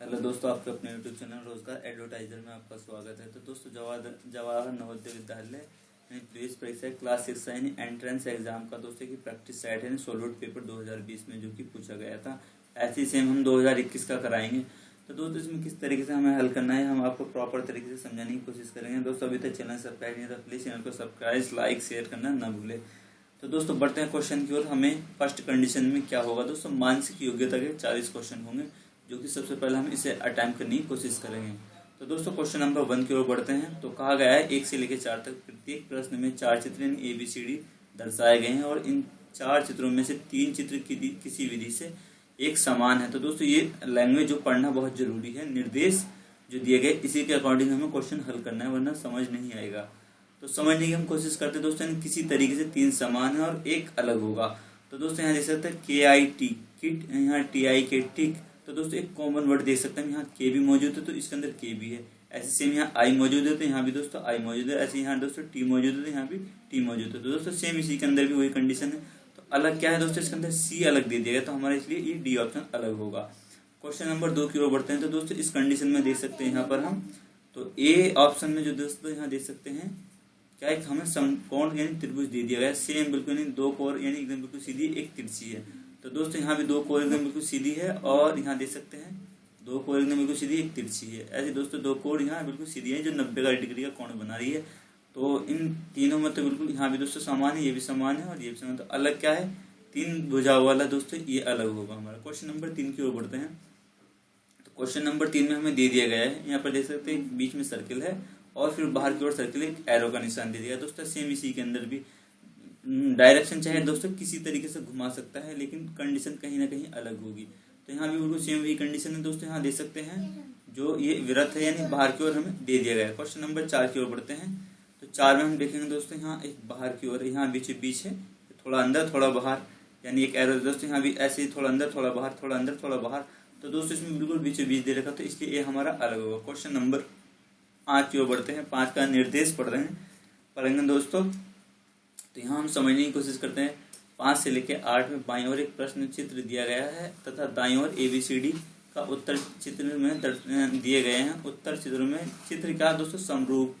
Hello दोस्तों, आपके अपने यूट्यूब चैनल रोजगार एडवर्टाइजर में आपका स्वागत है। तो दोस्तों, जवाहर नवोदय विद्यालय प्रवेश परीक्षा क्लास 6 यानी एंट्रेंस एग्जाम का दोस्तों की प्रैक्टिस सेट है सॉल्व पेपर 2020 में जो कि पूछा गया था। ऐसे ही सेम हम 2021 का कराएंगे। तो दोस्तों, इसमें किस तरीके से हमें हल करना है हम आपको प्रॉपर तरीके से समझाने की कोशिश करेंगे। दोस्तों, अभी तक चैनल सब्सक्राइब नहीं था, प्लीज चैनल को सब्सक्राइब, लाइक, शेयर करना ना भूले। तो दोस्तों, बढ़ते हैं क्वेश्चन की ओर। हमें फर्स्ट कंडीशन में क्या होगा दोस्तों, मानसिक योग्यता के 40 क्वेश्चन होंगे, जो कि सबसे पहले हम इसे अटेम्प्ट करने की कोशिश करेंगे। तो दोस्तों, क्वेश्चन नंबर 1 की ओर बढ़ते हैं। तो कहा गया है 1 से लेकर 4 तक प्रत्येक प्रश्न में 4 चित्र ABCD दर्शाए गए हैं और इन 4 चित्रों में से 3 चित्र किसी विधि से एक समान है। तो दोस्तों, ये लैंग्वेज जो पढ़ना बहुत जरूरी है। निर्देश जो दिए गए इसी के अकॉर्डिंग हमें क्वेश्चन हल करना है, वरना समझ नहीं आएगा। तो समझने की हम कोशिश करते हैं दोस्तों, किसी तरीके से 3 समान है और एक अलग होगा। तो दोस्तों, यहाँ देख सकते हैं KIT किट, यहाँ TI टिक। तो दोस्तों, एक कॉमन वर्ड देख सकते हैं, यहाँ K भी मौजूद है तो इसके अंदर K भी है। ऐसे सेम यहाँ I मौजूद है तो यहाँ भी दोस्तों I मौजूद है। ऐसे यहाँ दोस्तों T मौजूद है तो यहाँ भी T मौजूद है। तो दोस्तों, सेम इसी के अंदर भी वही कंडीशन है। तो अलग क्या है दोस्तों, इसके अंदर C अलग दे दिया गया, तो हमारा इसलिए ये D ऑप्शन अलग होगा। क्वेश्चन नंबर 2 की ओर बढ़ते हैं। तो दोस्तों, इस कंडीशन में देख सकते हैं यहाँ पर हम, तो A ऑप्शन में जो दोस्तों यहाँ देख सकते हैं क्या एक हमें समकोण यानी त्रिभुज दे दिया गया, सेम बिल्कुल नहीं, 2 कोण यानी एकदम बिल्कुल सीधी, एक तिरछी है। तो दोस्तों, यहाँ भी 2 कोण एकदम बिल्कुल सीधी है और यहाँ देख सकते हैं 2 कोण एकदम बिल्कुल सीधी, एक तिरछी है। ऐसे दोस्तों 2 कोण यहाँ बिल्कुल सीधी है जो 90 डिग्री का कोण बना रही है। तो इन तीनों में तो बिल्कुल यहाँ भी दोस्तों समान है, ये भी समान है और ये भी समान। तो अलग क्या है, 3 भुजाओं वाला दोस्तों ये अलग होगा हमारा। क्वेश्चन नंबर 3 की ओर बढ़ते हैं। तो क्वेश्चन नंबर 3 में हमें दे दिया गया है, यहाँ पर देख सकते हैं बीच में सर्किल है और फिर बाहर की ओर सर्किल एक एरो का निशान दे दिया दोस्तों। सेम इसी के अंदर भी डायरेक्शन चाहे दोस्तों किसी तरीके से घुमा सकता है, लेकिन कंडीशन कहीं ना कहीं अलग होगी। तो यहाँ भी बिल्कुल सेम वही कंडीशन है दोस्तों। यहाँ देख सकते हैं जो ये वृत्त है यानी बाहर की ओर हमें दे दिया गया है। क्वेश्चन नंबर 4 की ओर बढ़ते हैं। तो 4 में हम देखेंगे दोस्तों, यहाँ एक बाहर की ओर, यहाँ बीच बीच है, थोड़ा अंदर थोड़ा बाहर, यानी एक एरो दोस्तों। यहाँ भी ऐसे ही थोड़ा अंदर थोड़ा बाहर, थोड़ा अंदर थोड़ा बाहर। तो दोस्तों, इसमें बिल्कुल बीच बीच दे रखा, तो इसलिए ये हमारा अलग होगा। क्वेश्चन नंबर 5 की ओर बढ़ते हैं। 5 का निर्देश पढ़ेंगे दोस्तों। तो यहाँ हम समझने की कोशिश करते हैं। 5 से लेकर 8 में बाईं ओर एक प्रश्न चित्र दिया गया है तथा दाईं ओर ABCD का उत्तर चित्र में दिए गए हैं। उत्तर चित्र में चित्र क्या दोस्तों, समरूप।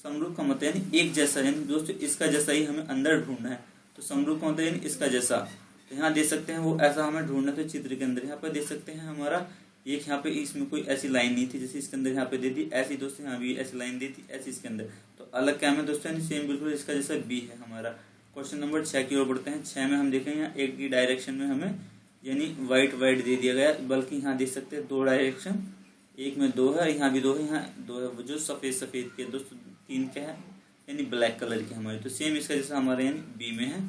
समरूप का मतलब यानी एक जैसा, यानी दोस्तों इसका जैसा ही हमें अंदर ढूंढना है। तो समरूप का मतलब यानी इसका जैसा। तो यहाँ देख सकते हैं वो ऐसा हमें ढूंढना है। तो चित्र के अंदर यहाँ पर देख सकते हैं हमारा एक, यहाँ पे इसमें कोई ऐसी लाइन नहीं थी जैसे इसके अंदर यहाँ पे दे दी, ऐसी दोस्तों यहाँ भी ऐसी लाइन दी थी, ऐसी इसके अंदर। तो अलग क्या है दोस्तों, यानी सेम बिल्कुल इसका जैसा B है हमारा। क्वेश्चन नंबर 6 की ओर बढ़ते हैं। 6 में हम देखेंगे यहाँ एक ही डायरेक्शन में हमें यानी वाइट वाइट दे दिया गया, बल्कि यहाँ देख सकते हैं 2 डायरेक्शन, एक में 2 है, यहाँ भी 2 है, यहाँ 2 है। जो सफेद सफेद के दोस्तों 3 क्या है यानी ब्लैक कलर की हमारी। तो सेम इसका जैसा हमारे यानी B में है।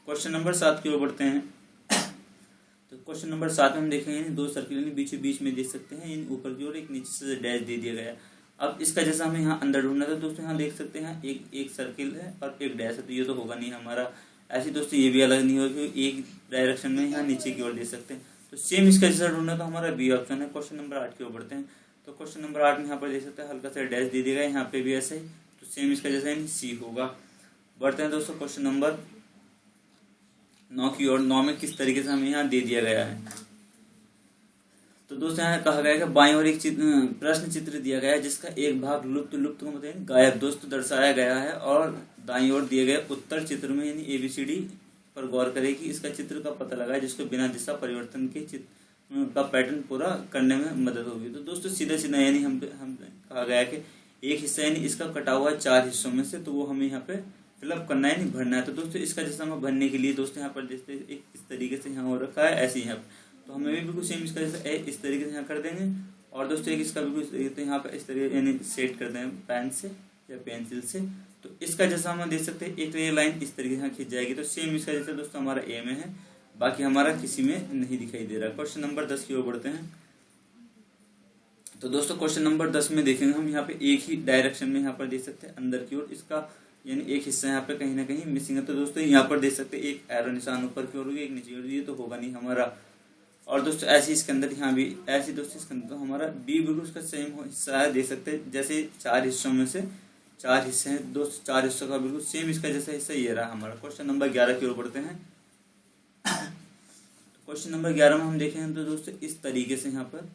क्वेश्चन नंबर 7 की ओर बढ़ते हैं। तो क्वेश्चन नंबर 7 में हम देखेंगे 2 सर्किल बीच बीच में देख सकते हैं, इन ऊपर की ओर एक नीचे से डैश दे दिया गया है। अब इसका जैसा हमें यहाँ अंदर ढूंढना था दोस्तों, यहाँ देख सकते हैं एक सर्किल है और एक डैश है, तो ये तो होगा नहीं हमारा। ऐसे दोस्तों ये भी अलग नहीं होगा क्योंकि एक डायरेक्शन में यहाँ नीचे की ओर देख सकते हैं। तो सेम इसका जैसा ढूंढना तो हमारा B ऑप्शन है। क्वेश्चन नंबर 8 की ओर बढ़ते हैं। तो क्वेश्चन नंबर 8 में यहाँ पर देख सकते हैं हल्का सा डैश दे दिया गया, यहाँ पे भी ऐसे ही, तो सेम इसका जैसा यानी C होगा। बढ़ते हैं दोस्तों क्वेश्चन नंबर 9 की ओर। 9 में किस तरीके से हमें यहाँ दे दिया गया है। तो दोस्तों, यहाँ कहा गया है कि बाईं ओर एक प्रश्न चित्र दिया गया है जिसका एक भाग लुप्त का मतलब गायब दोस्तों दर्शाया गया है, और दाईं ओर दिए गए उत्तर चित्र में यानी ABCD पर गौर करें कि इसका चित्र का पता लगाए जिसको बिना दिशा परिवर्तन के चित्र का पैटर्न पूरा करने में मदद होगी। तो दोस्तों, सीधा सीधा यानी हम कहा गया है कि एक हिस्सा यानी इसका कटा हुआ है 4 हिस्सों में से, तो वो हमें यहाँ पे फिलअप करना है यानी भरना है। तो दोस्तों, इसका जैसा हमें भरने के लिए दोस्तों यहाँ पर देखते एक इस तरीके से यहाँ हो रखा है, ऐसे यहाँ तो हमें भी बिल्कुल सेम इसका जैसा इस तरीके से यहाँ कर देंगे, और दोस्तों एक इसका बिल्कुल तो यहाँ पे इस तरीके यानी सेट कर देंगे पेन से या पेंसिल से। तो इसका जैसा हम देख सकते हैं एक ये लाइन इस तरीके से यहाँ खींच जाएगी। तो सेम इसका जैसा दोस्तों हमारा A में है, बाकी हमारा किसी में नहीं दिखाई दे रहा। क्वेश्चन नंबर 10 की ओर बढ़ते हैं। तो दोस्तों, क्वेश्चन नंबर 10 में देखेंगे हम यहाँ पे एक ही डायरेक्शन में यहाँ पर देख सकते हैं अंदर की ओर, इसका यानी एक हिस्सा यहाँ पे कहीं ना कहीं मिसिंग है। तो दोस्तों, यहाँ पर देख सकते हैं एक एरो निशान ऊपर की ओर होगी, एक नीचे की ओर, ये तो होगा नहीं हमारा। और दोस्तों ऐसे इसके अंदर यहाँ भी ऐसे दोस्तों इसके अंदर तो हमारा B बिल्कुल उसका सेम हिस्सा है, देख सकते हैं जैसे 4 हिस्सों में से 4 हिस्से हैं दोस्तों, 4 हिस्सों का बिल्कुल सेम इसका जैसा हिस्सा ये रहा हमारा। क्वेश्चन नंबर 11 की ओर बढ़ते हैं। क्वेश्चन नंबर 11 में हम देखें तो दोस्तों इस तरीके से यहाँ पर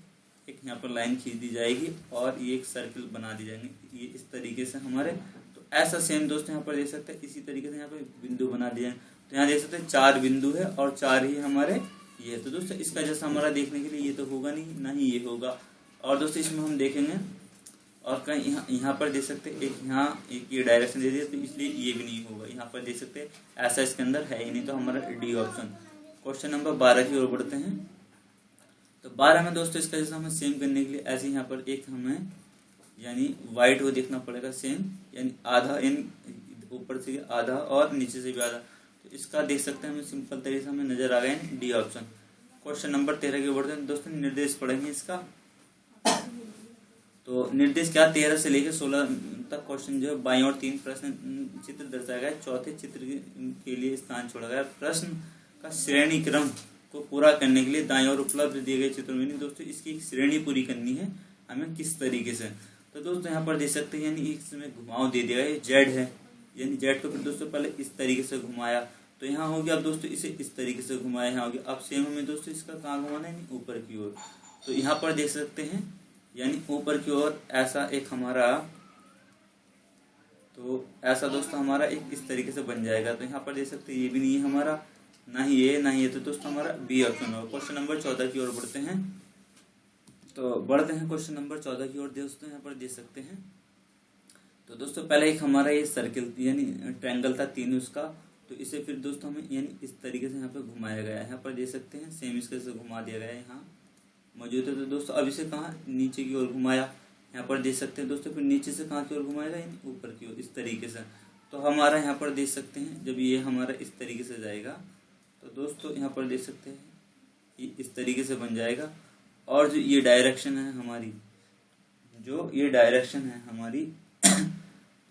एक यहाँ पर लाइन खींच दी जाएगी और ये एक सर्किल बना दी जाएंगे, ये इस तरीके से हमारे। तो ऐसा सेम दोस्तों यहाँ पर देख सकते हैं, इसी तरीके से यहाँ पे बिंदु बना दिए हैं। तो यहाँ देख सकते हैं 4 बिंदु है और 4 ही हमारे ये। तो दोस्तों इसका जैसा हमारा देखने के लिए ये तो होगा नहीं, ना ही ये होगा। और दोस्तों इसमें हम देखेंगे और कहीं यहाँ पर देख सकते हैं एक यहाँ एक ये डायरेक्शन दे दिया, तो इसलिए ये भी नहीं होगा। यहाँ पर देख सकते हैं ऐसा इसके अंदर है ही नहीं, तो हमारा डी ऑप्शन। क्वेश्चन नंबर 12 की ओर बढ़ते हैं। तो 12 में दोस्तों इसका जैसा हमें सेम करने के लिए ऐसे यहाँ पर एक हमें यानी वाइट वो देखना पड़ेगा सेम, यानी आधा, यानी ऊपर से आधा और नीचे से भी आधा। तो इसका देख सकते हैं हमें सिंपल तरीके से हमें नजर आ गया डी ऑप्शन। क्वेश्चन नंबर 13 की ओर बढ़ते हैं दोस्तों। निर्देश पढ़ेंगे इसका। तो निर्देश क्या, 13 से लेकर 16 तक क्वेश्चन जो है बाईं और 3 प्रश्न चित्र दर्शाया गया है। चौथे चित्र के लिए स्थान छोड़ा गया। प्रश्न का श्रेणी क्रम को पूरा करने के लिए दाईं और उपलब्ध दिए गए चित्रों में दोस्तों इसकी एक श्रेणी पूरी करनी है हमें किस तरीके से। तो दोस्तों यहाँ पर देख सकते हैं, यानी इसमें घुमाव दे दिया गया, जेड है, यानी जेड को फिर दोस्तों पहले इस तरीके से घुमाया, तो यहाँ हो गया। अब दोस्तों इसे इस तरीके से घुमाया, यहाँ हो गया। अब सेम हमें दोस्तों इसका कहाँ घुमाना है, ऊपर की ओर। तो यहाँ पर देख सकते हैं यानी ऊपर की ओर ऐसा एक हमारा, तो ऐसा दोस्तों हमारा एक इस तरीके से बन जाएगा। तो यहाँ पर देख सकते हैं ये भी नहीं है हमारा, ना ही ये ना ही ये, तो दोस्तों हमारा बी ऑप्शन होगा। क्वेश्चन नंबर 14 की ओर बढ़ते हैं। तो बढ़ते हैं क्वेश्चन नंबर 14 की ओर। दोस्तों यहाँ पर देख सकते हैं, तो दोस्तों पहले एक हमारा ये सर्किल यानी ट्रायंगल था 3 उसका, तो इसे फिर दोस्तों हमें यानी इस तरीके से यहाँ पे घुमाया गया है। यहाँ पर देख सकते हैं सेम इसके से घुमा दिया गया है, यहाँ मौजूद है। तो दोस्तों अब इसे कहाँ, नीचे की ओर घुमाया। यहाँ पर देख सकते हैं दोस्तों फिर नीचे से कहाँ की ओर घुमाएगा, यानी ऊपर की ओर, इस तरीके से। तो हमारा यहाँ पर देख सकते हैं जब ये हमारा इस तरीके से जाएगा, तो दोस्तों यहाँ पर देख सकते हैं ये इस तरीके से बन जाएगा। और जो ये डायरेक्शन है हमारी, जो ये डायरेक्शन है हमारी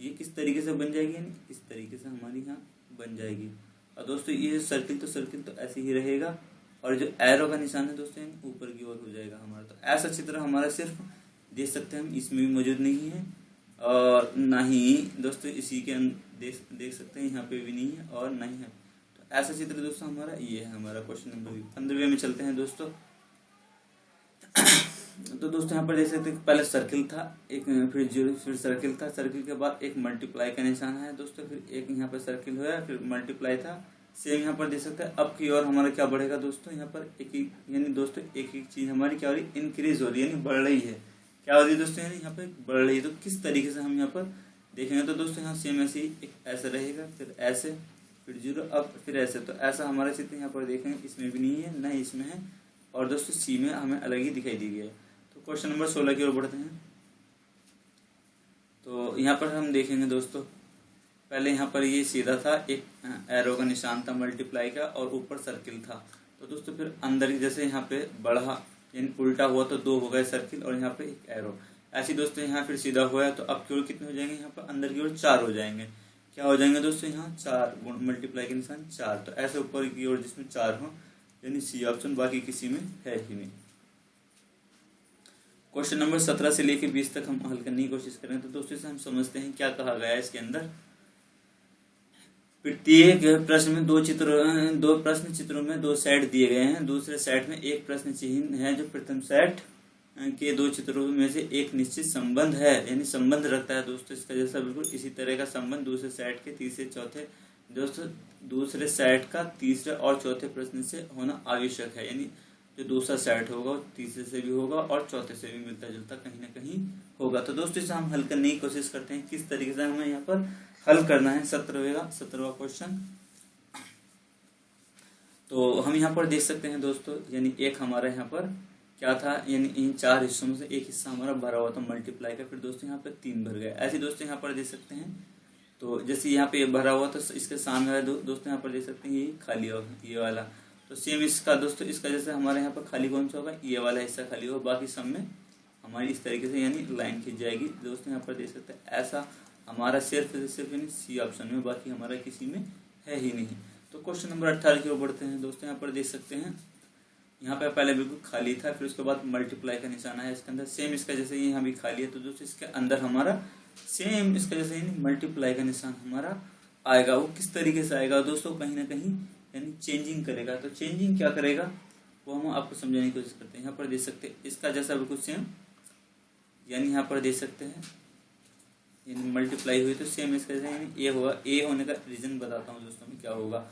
ये किस तरीके से बन जाएगी, यानी इस तरीके से हमारी यहाँ बन जाएगी। और दोस्तों ये सर्किल तो ऐसे ही रहेगा, और जो एरो का निशान है दोस्तों यानी ऊपर की ओर हो जाएगा हमारा। तो ऐसा चित्र हमारा सिर्फ देख सकते हैं हम, इसमें भी मौजूद नहीं है और ना ही दोस्तों इसी के देख सकते हैं, यहाँ पे भी नहीं है और नहीं है। तो ऐसा चित्र दोस्तों हमारा ये है हमारा। क्वेश्चन नंबर 15 में चलते हैं दोस्तों। तो दोस्तों यहाँ पर देख सकते हैं पहले सर्किल था एक, फिर जीरो, फिर सर्किल था, सर्किल के बाद एक मल्टीप्लाई का निशान है दोस्तों, फिर एक यहाँ पर सर्किल हुआ, फिर मल्टीप्लाई था। सेम यहाँ पर देख सकते हैं अब की ओर हमारा क्या बढ़ेगा दोस्तों, यहाँ पर एक यानी दोस्तों एक चीज हमारी क्या हो रही है, इंक्रीज हो रही है, यानी बढ़ रही है। क्या हो रही है दोस्तों, यानी यहाँ पे बढ़ रही है। तो किस तरीके से हम यहाँ पर देखेंगे, तो दोस्तों यहाँ सेम ऐसे ही एक ऐसा रहेगा, फिर ऐसे, फिर जीरो, अब फिर ऐसे। तो ऐसा हमारा चित्र यहाँ पर देखेंगे, इसमें भी नहीं है, न इसमें है, और दोस्तों सी में हमें अलग ही दिखाई दी गई है। तो क्वेश्चन नंबर 16 की ओर बढ़ते हैं। तो यहाँ पर हम देखेंगे दोस्तों, पहले यहाँ पर ये सीधा था, एक एरो का निशान था मल्टीप्लाई का, और ऊपर सर्किल था। तो दोस्तों फिर अंदर जैसे यहाँ पे बढ़ा यानी उल्टा हुआ तो 2 हो गए सर्किल, और यहाँ पे एक एरो। ऐसे दोस्तों यहाँ फिर सीधा हुआ है, तो अब की ओर कितने हो जाएंगे, यहाँ पर अंदर की ओर 4 हो जाएंगे। क्या हो जाएंगे दोस्तों, यहाँ 4 मल्टीप्लाई के निशान 4। तो ऐसे ऊपर की ओर जिसमें 4 हो, यानी सी ऑप्शन, बाकी किसी में है ही नहीं। क्वेश्चन नंबर 17 से लेकर 20 तक हम हल करने की कोशिश करें। तो दोस्तों से हम समझते हैं क्या कहा गया है इसके अंदर। प्रत्येक प्रश्न में दो प्रश्न चित्रों में 2 सेट दिए गए हैं। दूसरे सेट में एक प्रश्न चिन्ह है जो प्रथम सेट के 2 चित्रों में से एक निश्चित संबंध है, यानी संबंध रखता है दोस्तों इसका जैसा बिल्कुल इसी तरह का संबंध दूसरे सेट के तीसरे चौथे दोस्तों दूसरे सेट का तीसरे और चौथे प्रश्न से होना आवश्यक है। यानी जो दूसरा सेट होगा वो तीसरे से भी होगा और चौथे से भी मिलता जुलता कहीं ना कहीं होगा। तो दोस्तों इसे हम हल करने की कोशिश करते हैं, किस तरीके से हमें यहाँ पर हल करना है। 17वां क्वेश्चन। तो हम यहाँ पर देख सकते हैं दोस्तों, यानी एक हमारा यहाँ पर क्या था, यानी इन 4 हिस्सों में से एक हिस्सा हमारा भरा हुआ था मल्टीप्लाई का, फिर दोस्तों यहाँ पे 3 भर गए। ऐसे दोस्तों यहाँ पर देख सकते हैं, तो जैसे यहाँ पे भरा हुआ तो इसके सामने वाले दोस्तों यहाँ पर देख सकते हैं ये खाली होगा, ये वाला। तो सेम इसका दोस्तों इसका जैसे हमारे यहाँ पर खाली कौन सा होगा, ये वाला हिस्सा खाली होगा, बाकी सब में हमारी इस तरीके से यानी लाइन खींच जाएगी। दोस्तों यहाँ पर देख सकते हैं ऐसा हमारा सिर्फ यानी सी ऑप्शन में, बाकी हमारा किसी में है ही नहीं। तो क्वेश्चन नंबर 18 की ओर बढ़ते हैं दोस्तों। यहाँ पर देख सकते हैं यहाँ पे पहले बिल्कुल खाली था, फिर उसके बाद मल्टीप्लाई का निशान है इसके अंदर, सेम इसका जैसे ये यहाँ भी खाली है, तो दोस्तों इसके अंदर हमारा सेम इसका जैसे यानी मल्टीप्लाई का निशान हमारा आएगा। वो किस तरीके से आएगा दोस्तों, कहीं ना कहीं यानी चेंजिंग करेगा। तो चेंजिंग क्या करेगा, वो हम आपको समझाने की कोशिश करते हैं। यहाँ पर देख सकते हैं इसका जैसा बिल्कुल सेम, यानी यहाँ पर देख सकते हैं यानी मल्टीप्लाई हुई तो सेम इसका जैसे यानी ए होगा। ए होने का रीज़न बताता हूँ दोस्तों में क्या होगा।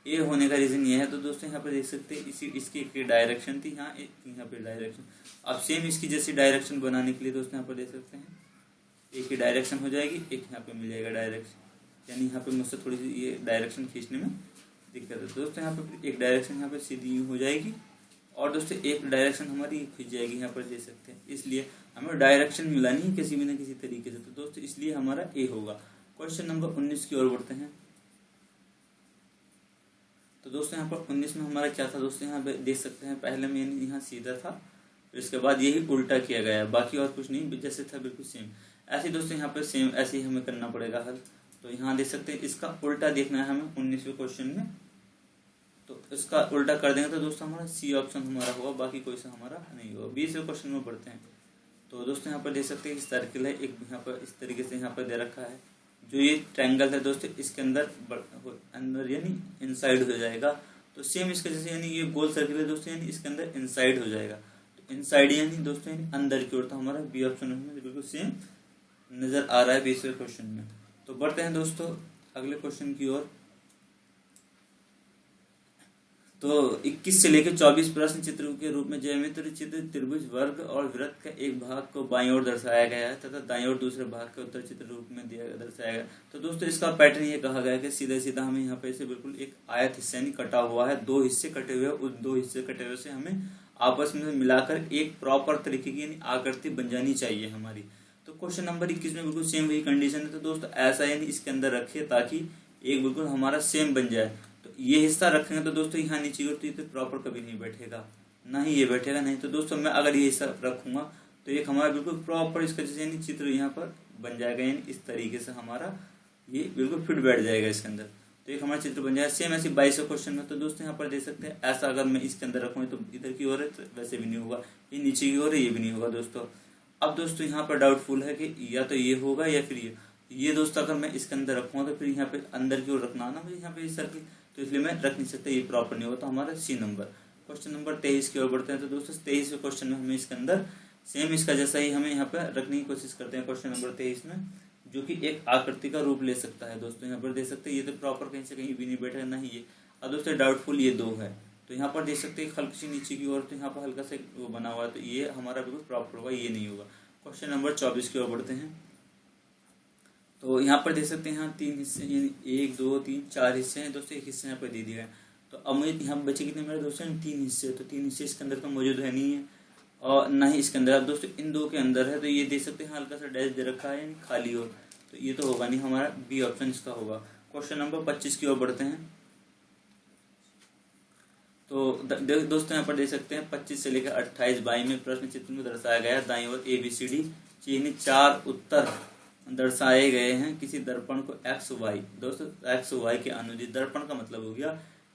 ए होने का रीज़न ये है, तो दोस्तों यहाँ पर देख सकते हैं इसकी एक डायरेक्शन थी, यहाँ पे डायरेक्शन। अब सेम इसकी जैसी डायरेक्शन बनाने के लिए दोस्तों यहाँ पर देख सकते हैं एक ही डायरेक्शन हो जाएगी, एक यहाँ पे मिल जाएगा डायरेक्शन, यानी यहाँ पे मुझसे थोड़ी सी ये डायरेक्शन खींचने में दिक्कत है। दोस्तों यहाँ पे एक डायरेक्शन यहाँ पे सीधी हो जाएगी और दोस्तों एक डायरेक्शन हमारी खींच जाएगी, यहाँ पर देख सकते हैं। इसलिए हमें डायरेक्शन मिलानी है किसी भी न किसी तरीके से, तो दोस्तों इसलिए हमारा ए होगा। क्वेश्चन नंबर 19 की ओर बढ़ते हैं। तो दोस्तों यहाँ पर 19 में हमारा क्या था दोस्तों, यहाँ पे देख सकते हैं पहले में यानी यहाँ सीधा था, फिर इसके बाद यही उल्टा किया गया है, बाकी और कुछ नहीं, जैसे था बिल्कुल सेम। ऐसे दोस्तों यहाँ पर सेम ऐसे ही हमें करना पड़ेगा हल। तो यहाँ देख सकते हैं इसका उल्टा देखना है हमें 19वें क्वेश्चन में, तो इसका उल्टा कर देंगे तो दोस्तों हमारा सी ऑप्शन हमारा होगा, बाकी कोई सा हमारा नहीं होगा। 20वें क्वेश्चन में पढ़ते हैं। तो दोस्तों यहाँ पर देख सकते हैं इस सर्किल है एक, यहाँ पर इस तरीके से यहाँ पर दे रखा है। जो ये ट्रायंगल है दोस्तों इसके अंदर यानी इनसाइड हो जाएगा। तो सेम इसके जैसे यानी ये गोल सर्किल है दोस्तों, यानी इसके अंदर इनसाइड हो जाएगा। तो इनसाइड यानी दोस्तों यानी अंदर की ओर, तो हमारा बी ऑप्शन में बिल्कुल सेम नजर आ रहा है 20वें क्वेश्चन में। तो बढ़ते हैं दोस्तों अगले क्वेश्चन की ओर। तो 21 से लेकर 24 प्रश्न चित्रों के रूप में ज्यामितीय चित्र त्रिभुज, वर्ग और वृत्त का एक भाग को बाईं ओर दर्शाया गया है तथा दाईं ओर दूसरे भाग के उत्तर चित्र रूप में दर्शाया गया। तो दोस्तों इसका पैटर्न ये कहा गया है कि सीधा सीधा हमें यहाँ पे से बिल्कुल एक आयत हिस्सा नहीं कटा हुआ है, दो हिस्से कटे हुए, उन दो हिस्से कटे हुए से हमें आपस में मिलाकर एक प्रॉपर तरीके की आकृति बन जानी चाहिए हमारी। तो क्वेश्चन नंबर 21 में बिल्कुल सेम वही कंडीशन है। तो दोस्तों ऐसा यानी इसके अंदर रखिए ताकि एक बिल्कुल हमारा सेम बन जाए। तो ये हिस्सा रखेंगे तो दोस्तों यहाँ नीचे की ओर तो ये प्रॉपर कभी नहीं बैठेगा, ना ही ये बैठेगा नहीं। तो दोस्तों मैं अगर ये हिस्सा रखूंगा तो एक हमारा बिल्कुल प्रॉपर इसका जैसे यानी चित्र यहाँ पर बन जाएगा, यानी इस तरीके से हमारा ये बिल्कुल फिट बैठ जाएगा इसके अंदर, तो एक हमारा चित्र बन जाएगा। सेम ऐसी 22वें क्वेश्चन में। तो दोस्तों यहाँ पर देख सकते हैं ऐसा अगर मैं इसके अंदर रखूंगा तो इधर की ओर है तो वैसे भी नहीं होगा, ये नीचे की ओर है ये भी नहीं होगा दोस्तों। अब दोस्तों यहाँ पर डाउटफुल है कि या तो ये होगा या फिर ये दोस्तों अगर मैं इसके अंदर रखूंगा तो फिर यहाँ पे अंदर की ओर रखना ना मुझे यहाँ पे इस सर्किल, तो इसलिए मैं रख नहीं सकता, ये प्रॉपर नहीं होगा। तो हमारा सी नंबर। क्वेश्चन नंबर 23 की ओर बढ़ते हैं। तो दोस्तों 23वें क्वेश्चन में हमें इसके अंदर सेम इसका जैसा ही हमें यहाँ पे रखने की कोशिश करते हैं क्वेश्चन नंबर 23 में, जो कि एक आकृति का रूप ले सकता है। दोस्तों यहाँ पर देख सकते हैं ये तो प्रॉपर कहीं से कहीं भी नहीं बैठा ना ही ये। अब दोस्तों डाउटफुल ये 2 है, तो यहाँ पर देख सकते हैं हल्की सी नीचे की ओर, तो यहाँ पर हल्का सा वो बना हुआ है, तो ये हमारा बिल्कुल प्रॉपर होगा, ये नहीं होगा। क्वेश्चन नंबर 24 की ओर बढ़ते हैं। तो यहाँ पर देख सकते हैं यहाँ 3 हिस्से, 1 2 3 4 हिस्से हैं दोस्तों, एक हिस्से यहाँ पर दे दिया है। तो अब मुझे यहाँ बचे कितने मेरे दोस्तों 3 हिस्से, तो 3 हिस्से इसके अंदर तो मौजूद है नहीं है और ना ही इसके अंदर। अब दोस्तों इन 2 के अंदर है, तो ये देख सकते हैं हल्का सा डैश दे रखा है खाली ओर, तो ये तो होगा नहीं, हमारा बी ऑप्शन इसका होगा। क्वेश्चन नंबर 25 की ओर बढ़ते हैं। तो दोस्तों यहाँ पर देख सकते हैं 25 से लेकर 28 22वें प्रश्न चित्र में दर्शाया गया है दाईं ओर ABCD यानी 4 उत्तर दर्शाए गए हैं किसी दर्पण को XY। दोस्तों XY के अनुदित, दर्पण का मतलब हो गया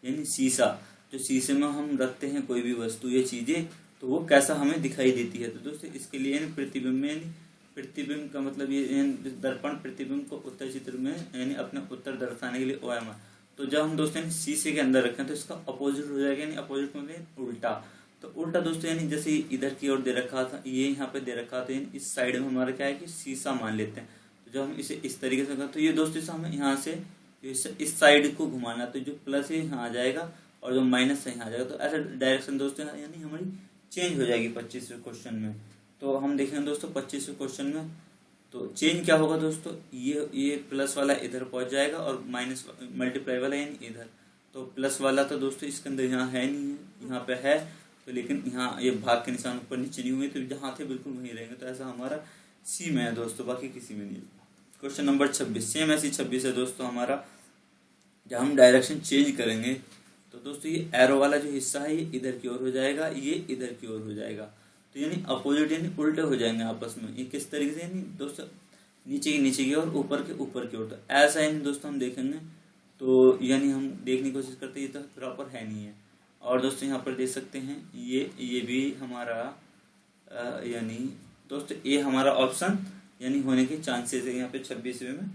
यानी शीशा, जो शीशे में हम रखते हैं कोई भी वस्तु या चीजें, तो वो कैसा हमें दिखाई देती है। तो दोस्तों इसके लिए यानी प्रतिबिंब में, यानी प्रतिबिंब का मतलब ये दर्पण प्रतिबिंब को उत्तर चित्र में यानी अपने उत्तर दर्शाने के लिए OM। तो जब हम दोस्तों शीशे के अंदर रखें तो इसका अपोजिट हो जाएगा, यानी अपोजिट मतलब उल्टा। तो उल्टा दोस्तों यानी जैसे इधर की ओर दे रखा था, ये यहाँ पे दे रखा था, यानी इस साइड में हमारा क्या है कि शीशा मान लेते हैं। तो जब हम इसे इस तरीके से करते तो ये दोस्तों हमें यहाँ से इस साइड को घुमाना, तो जो प्लस है यहाँ आ जाएगा और जो माइनस है यहाँ आ जाएगा। तो ऐसा डायरेक्शन दोस्तों यानी हमारी चेंज हो जाएगी 25वें क्वेश्चन में। तो हम देखेंगे दोस्तों 25वें क्वेश्चन में तो चेंज क्या होगा दोस्तों, ये प्लस वाला इधर पहुंच जाएगा और माइनस मल्टीप्लाई वाला यानी इधर। तो प्लस वाला तो दोस्तों इसके अंदर यहाँ है नहीं है, यहाँ पे है तो लेकिन यहाँ ये भाग के निशान ऊपर नीचे नहीं हुए, तो जहाँ थे बिल्कुल वहीं रहेंगे। तो ऐसा हमारा सी में है दोस्तों, बाकी किसी में नहीं। क्वेश्चन नंबर 26 सेम ऐसी 26 है दोस्तों हमारा, जब हम डायरेक्शन चेंज करेंगे तो दोस्तों ये एरो वाला जो हिस्सा है ये इधर की ओर हो जाएगा, ये इधर की ओर हो जाएगा। तो यानी अपोजिट यानी उल्टे हो जाएंगे आपस में। ये किस तरीके से यानी दोस्तों नीचे की और ऊपर की ओर। तो ऐसा यानी दोस्तों हम देखेंगे तो यानी हम देखने की कोशिश करते हैं, ये तो प्रॉपर है नहीं है। और दोस्तों यहाँ पर देख सकते हैं ये भी हमारा यानी दोस्तों ये हमारा ऑप्शन यानी होने के चांसेस है यहाँ पे 26वें में।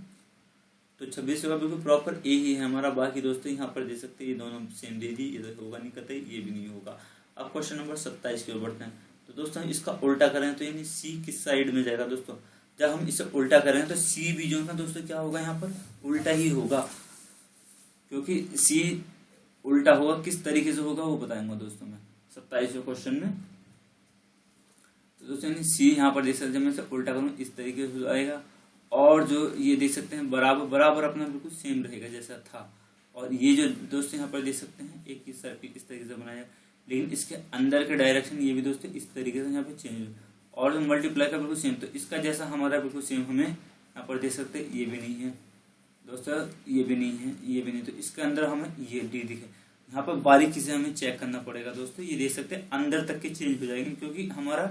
तो 26वें का बिल्कुल प्रॉपर ए ही है हमारा। बाकी दोस्तों यहाँ पर देख सकते हैं ये दोनों सेम दे दी, इधर होगा नहीं कतई, ये भी नहीं होगा। अब क्वेश्चन नंबर 27 की ओर बढ़ते हैं। तो दोस्तों हम इसका उल्टा करें तो यानी सी किस साइड में जाएगा दोस्तों, जब हम इसे उल्टा करें तो सी भी जो है ना दोस्तों क्या होगा यहाँ पर उल्टा ही होगा, क्योंकि सी उल्टा होगा। किस तरीके से होगा वो बताऊंगा दोस्तों मैं 27वें क्वेश्चन में। तो दोस्तों यानी सी यहाँ पर देख सकते हैं, जब मैं इसे उल्टा करूँ इस तरीके से आएगा, और जो ये देख सकते हैं बराबर बराबर अपना बिल्कुल सेम रहेगा जैसा था। और ये जो दोस्तों यहाँ पर देख सकते हैं एक ही सर्किल इस तरीके से बनाया, लेकिन इसके अंदर के डायरेक्शन ये भी दोस्तों इस तरीके से यहाँ पे चेंज हो, और जो मल्टीप्लाई का बिल्कुल सेम, तो इसका जैसा हमारा बिल्कुल सेम हमें यहाँ पर देख सकते हैं। ये भी नहीं है दोस्तों, ये भी नहीं है, ये भी नहीं, तो इसके अंदर हमें ये डी दिखे। यहाँ पर बारीकी से हमें चेक करना पड़ेगा दोस्तों। ये देख सकते हैं अंदर तक के चेंज हो जाएंगे, क्योंकि हमारा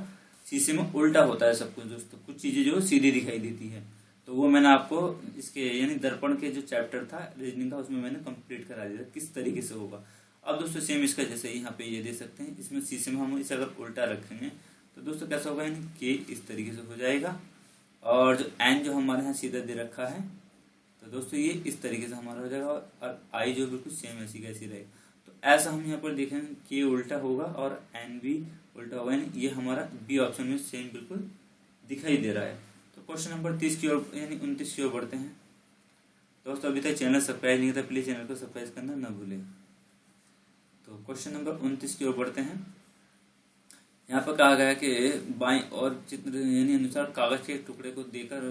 शीशे में उल्टा होता है सब कुछ दोस्तों। कुछ चीजें जो सीधी दिखाई देती है, तो वो मैंने आपको इसके यानी दर्पण के जो चैप्टर था रीजनिंग का उसमें मैंने कंप्लीट करा दिया किस तरीके से होगा। अब दोस्तों सेम इसका जैसे यहाँ पे ये देख सकते हैं, इसमें शीशे में हम इसे अगर उल्टा रखेंगे तो दोस्तों कैसा होगा, यानी के इस तरीके से हो जाएगा, और जो एन जो हमारे यहाँ सीधा दे रखा है तो दोस्तों ये इस तरीके से हमारा हो जाएगा, और आई जो बिल्कुल सेम ऐसी कैसी रहेगा। तो ऐसा हम यहाँ पर देखेंगे के उल्टा होगा और एन भी उल्टा होगा, यानी ये हमारा बी ऑप्शन में सेम बिल्कुल दिखाई दे रहा है। तो क्वेश्चन नंबर 30 की ओर यानी 29 की ओर बढ़ते हैं। दोस्तों अभी तक चैनल सब्सक्राइब नहीं किया प्लीज चैनल को सब्सक्राइब करना ना भूलें। तो क्वेश्चन नंबर 29 की ओर बढ़ते हैं। यहाँ पर कहा गया कि बाईं और चित्र यानी अनुसार कागज के टुकड़े को देकर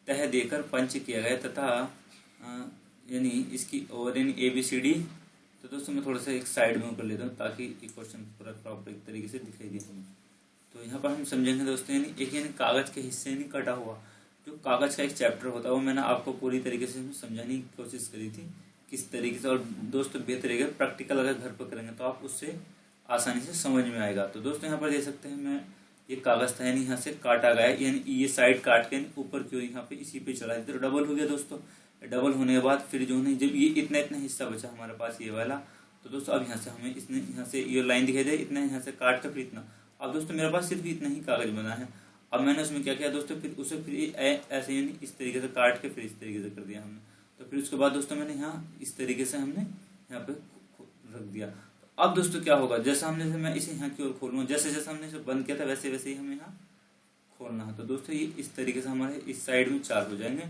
तह देकर पंच किया गया तथा यानी इसकी और यानी ABCD। तो दोस्तों मैं थोड़ा सा एक साइड में कर लेता हूँ ताकि ये क्वेश्चन पूरा प्रॉपर एक तरीके से दिखाई दे हमें। तो यहाँ पर हम समझेंगे दोस्तों, यानी एक यानी कागज के हिस्से नहीं कटा हुआ, जो कागज का एक चैप्टर होता है वो मैंने आपको पूरी तरीके से समझाने की कोशिश करी थी किस तरीके से। और दोस्तों बेहतर है प्रैक्टिकल अगर घर पर करेंगे तो आप उससे आसानी से समझ में आएगा। तो दोस्तों यहाँ पर देख सकते हैं मैं ये कागज था यानी यहाँ से काटा गया, यानी ये साइड काट के ऊपर की ओर यहाँ पे इसी पे चढ़ा दिया, तो डबल हो गया दोस्तों। डबल होने के बाद फिर जो है जब ये इतना इतना हिस्सा बचा हमारे पास ये वाला, तो दोस्तों अब यहाँ से हमें इसने यहाँ से ये लाइन दिखाई दे इतना, यहाँ से काट कर फिर इतना। अब दोस्तों मेरे पास सिर्फ इतना ही कागज बना है। अब मैंने उसमें क्या किया दोस्तों, फिर उसे फिर ऐसे यानी इस तरीके से काट के फिर इस तरीके से कर दिया हमने। तो फिर उसके बाद दोस्तों मैंने यहाँ इस तरीके से हमने यहाँ पे रख दिया। अब दोस्तों क्या होगा, जैसा हमने मैं इसे यहाँ की ओर खोलूंगा, जैसे जैसे हमने इसे बंद किया था वैसे वैसे ही हमें यहाँ खोलना है। तो दोस्तों ये इस तरीके से हमारे इस साइड में 4 हो जाएंगे।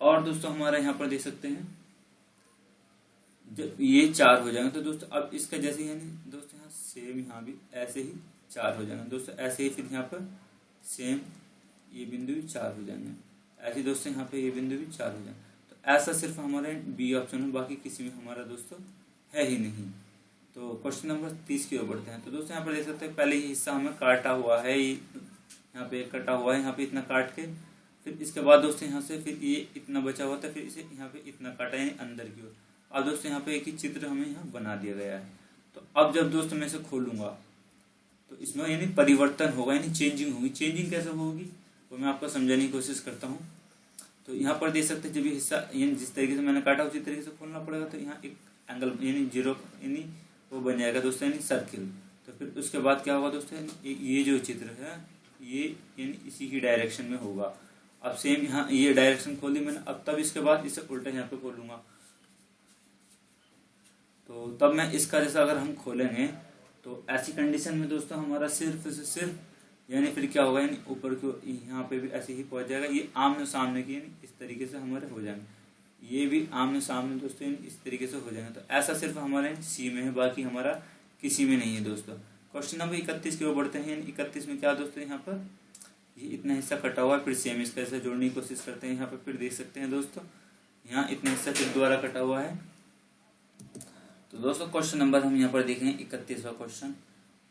और दोस्तों हमारे यहाँ पर देख सकते हैं जब ये 4 हो जाएंगे, तो दोस्तों अब इसका जैसे यानी दोस्तों यहाँ सेम यहाँ भी ऐसे ही 4 हो जाएंगे दोस्तों, ऐसे ही फिर यहाँ पर सेम ये बिंदु भी 4 हो जाएंगे, ऐसे दोस्तों यहाँ पे ये बिंदु भी 4 हो जाएंगे। तो ऐसा सिर्फ हमारे बी ऑप्शन में, बाकी किसी में हमारा दोस्तों है ही नहीं। तो क्वेश्चन नंबर 30 की ओर बढ़ते हैं। तो दोस्तों यहाँ पर देख सकते हैं पहले ही हिस्सा हमें काटा हुआ है, यहाँ पे कटा हुआ है, यहाँ पे इतना काट के फिर इसके बाद दोस्तों यहाँ से फिर ये इतना बचा हुआ था, फिर इसे यहाँ पे इतना काटा यानी अंदर की ओर। अब दोस्तों यहाँ पे एक ही चित्र हमें यहाँ बना दिया गया है। तो अब जब दोस्तों मैं इसे खोलूंगा तो इसमें यानी परिवर्तन होगा, यानी चेंजिंग होगी। चेंजिंग कैसे होगी वो मैं आपको समझाने की कोशिश करता हूँ। तो यहाँ पर देख सकते हैं जब ये हिस्सा यानी जिस तरीके से मैंने काटा उसी तरीके से खोलना पड़ेगा, तो यहाँ एक एंगल यानी 0 यानी वो बन जाएगा दोस्तों यानी सर्किल। तो फिर उसके बाद क्या होगा दोस्तों, ये जो चित्र है ये यानी इसी की डायरेक्शन में होगा। अब सेम यहाँ ये डायरेक्शन खोल दी मैंने, अब तब इसके बाद इसे उल्टा यहाँ पे खोलूंगा। तो तब मैं इसका जैसा अगर हम खोलेंगे तो ऐसी कंडीशन में दोस्तों हमारा सिर्फ से सिर्फ यानी फिर क्या होगा, यानी ऊपर की यहाँ पे भी ऐसे ही पहुंच जाएगा। ये आमने सामने की यानी इस तरीके से हमारे हो जाएंगे, ये भी आमने सामने दोस्तों इस तरीके से हो जाएंगे। तो ऐसा सिर्फ हमारे सी में है, बाकी हमारा किसी में नहीं है दोस्तों। क्वेश्चन नंबर 31 की ओर बढ़ते हैं। यानी 31 में क्या दोस्तों, यहाँ पर ये इतना हिस्सा कटा हुआ है, फिर सेम इसका ऐसे जोड़ने की कोशिश करते हैं। यहाँ पर फिर देख सकते हैं दोस्तों यहाँ इतना हिस्सा फिर दोबारा कटा हुआ है। तो दोस्तों क्वेश्चन नंबर हम यहाँ पर देखेंगे 31वां क्वेश्चन।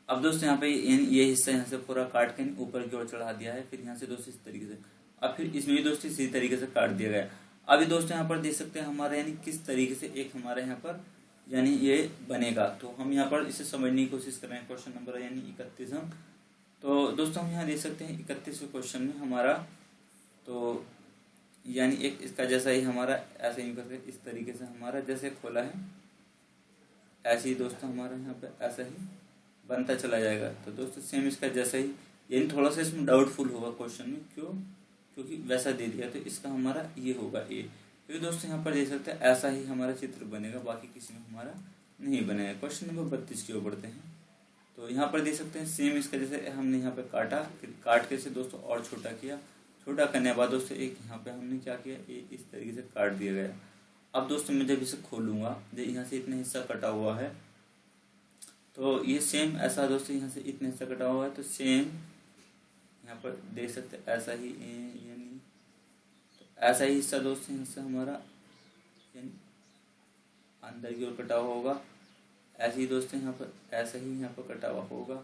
अब दोस्तों यहाँ पे ये हिस्सा यहाँ से पूरा काट के ऊपर की ओर चढ़ा दिया है, फिर यहाँ से दोस्तों इस तरीके से, अब फिर इसमें भी दोस्तों इसी तरीके से काट दिया गया। अभी दोस्तों यहाँ पर देख सकते हैं हमारा यानी किस तरीके से एक हमारे यहाँ पर यानी ये बनेगा। तो हम यहाँ पर इसे समझने की कोशिश कर रहे हैं। क्वेश्चन नंबर यानी 31 हम, तो दोस्तों हम यहाँ देख सकते हैं 31वें क्वेश्चन में हमारा तो यानी एक इसका जैसा ही हमारा ऐसे ही करके इस तरीके से हमारा जैसे खोला है ऐसे ही दोस्तों हमारा यहाँ पे ऐसा ही बनता चला जाएगा। तो दोस्तों सेम इसका जैसा ही, यानी थोड़ा सा इसमें डाउटफुल होगा क्वेश्चन में, क्यों, क्योंकि वैसा दे दिया तो इसका हमारा ये होगा ए। क्योंकि दोस्तों यहाँ पर देख सकते हैं ऐसा ही हमारा चित्र बनेगा, बाकी किसी में हमारा नहीं बनेगा। क्वेश्चन नंबर 32 की ओर बढ़ते हैं। तो यहाँ पर देख सकते हैं सेम इसका जैसे हमने यहाँ पे काटा, फिर काट के से दोस्तों और छोटा किया, छोटा करने के बाद दोस्तों एक यहाँ पे हमने क्या किया, इस तरीके से काट दिया गया। अब दोस्तों मैं जब इसे खोलूंगा, जब यहाँ से इतना हिस्सा कटा हुआ है तो ये सेम ऐसा दोस्तों यहाँ से इतना हिस्सा कटा हुआ है, तो सेम यहाँ पर देख सकते हैं ऐसा ही, यानी तो ऐसा ही हिस्सा दोस्तों यहाँ से हमारा यानी अंदर की ओर कटा हुआ होगा। ऐसे ही दोस्तों यहाँ पर ऐसा ही यहाँ पर कटा हुआ होगा,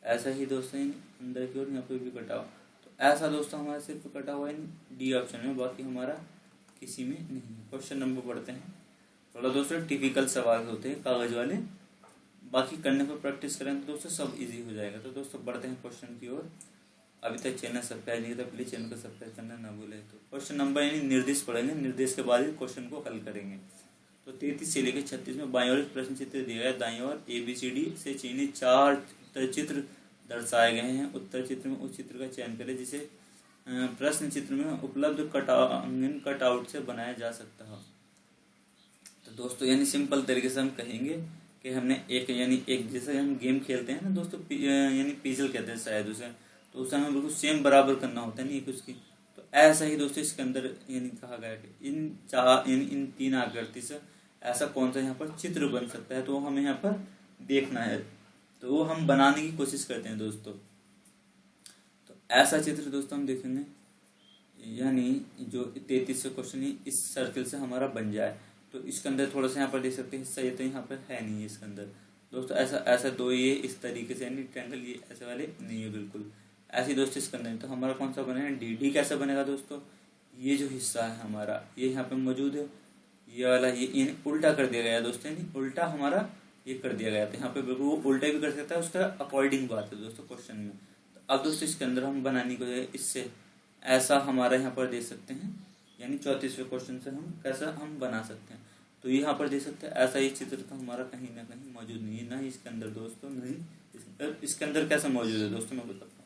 ऐसा ही दोस्तों अंदर की ओर यहाँ पर भी कटा हुआ। तो ऐसा दोस्तों हमारा सिर्फ कटा हुआ है डी ऑप्शन में, बाकी हमारा किसी में नहीं है। क्वेश्चन नंबर पढ़ते हैं। थोड़ा दोस्तों टिपिकल सवाल होते हैं कागज वाले, बाकी करने पर प्रैक्टिस करें तो दोस्तों सब इजी हो जाएगा। तो दोस्तों बढ़ते हैं क्वेश्चन की ओर। अभी तक चैनल सब्सक्राइब नहीं किया तो प्लीज चैनल को सब्सक्राइब करना ना भूलें। तो क्वेश्चन नंबर यानी निर्देश पढ़ेंगे, निर्देश के बाद ही क्वेश्चन को हल करेंगे। तो 33 से लेकर 36 में बाईं ओर प्रश्न चित्र दिया गया, दाईं ओर ABCD से चिन्हित 4 उत्तर चित्र दर्शाए गए हैं। उत्तर चित्र में उस चित्र का चयन करें जिसे प्रश्न चित्र में उपलब्ध कटआउट से बनाया जा सकता है। तो दोस्तों यानी सिंपल तरीके से हम कहेंगे कि हमने एक जैसे हम गेम खेलते हैं ना दोस्तों, यानी पीजल कहते हैं शायद उसे, तो उसे हमें बिल्कुल सेम बराबर करना होता है नहीं एक उसकी। तो ऐसा ही दोस्तों इसके अंदर यानी कहा गया कि इन 3 आकृति से ऐसा कौन सा यहाँ पर चित्र बन सकता है, तो वो हमें यहाँ पर देखना है। तो वो हम बनाने की कोशिश करते हैं दोस्तों। तो ऐसा चित्र दोस्तों हम देखेंगे, यानी जो 33 क्वेश्चन है इस सर्किल से हमारा बन जाए। तो इसके अंदर थोड़ा सा यहाँ पर देख सकते हैं हिस्सा, ये तो यहाँ पर है नहीं है इसके अंदर दोस्तों। ऐसा 2 ये इस तरीके से यानी ट्रायंगल, ये ऐसे वाले नहीं है बिल्कुल ऐसे ही दोस्तों इसके अंदर। तो हमारा कौन सा बनेगा, डी कैसे बनेगा दोस्तों, ये जो हिस्सा है हमारा ये यहाँ पे मौजूद है, ये वाला ये उल्टा कर दिया गया दोस्तों, यानी उल्टा हमारा ये कर दिया गया। तो यहाँ पे बिल्कुल वो उल्टा भी कर सकता है, उसका अकॉर्डिंग बात है दोस्तों क्वेश्चन में। तो अब दोस्तों इसके अंदर हम बनाने को इससे ऐसा हमारा यहाँ पर दे सकते हैं, यानी 34वें क्वेश्चन से हम कैसा हम बना सकते हैं। तो यहाँ पर दे सकते हैं ऐसा ही चित्र तो हमारा कहीं ना कहीं मौजूद नहीं है, ना ही इसके अंदर दोस्तों, नहीं इसके अंदर कैसा मौजूद है दोस्तों मैं बताता हूँ।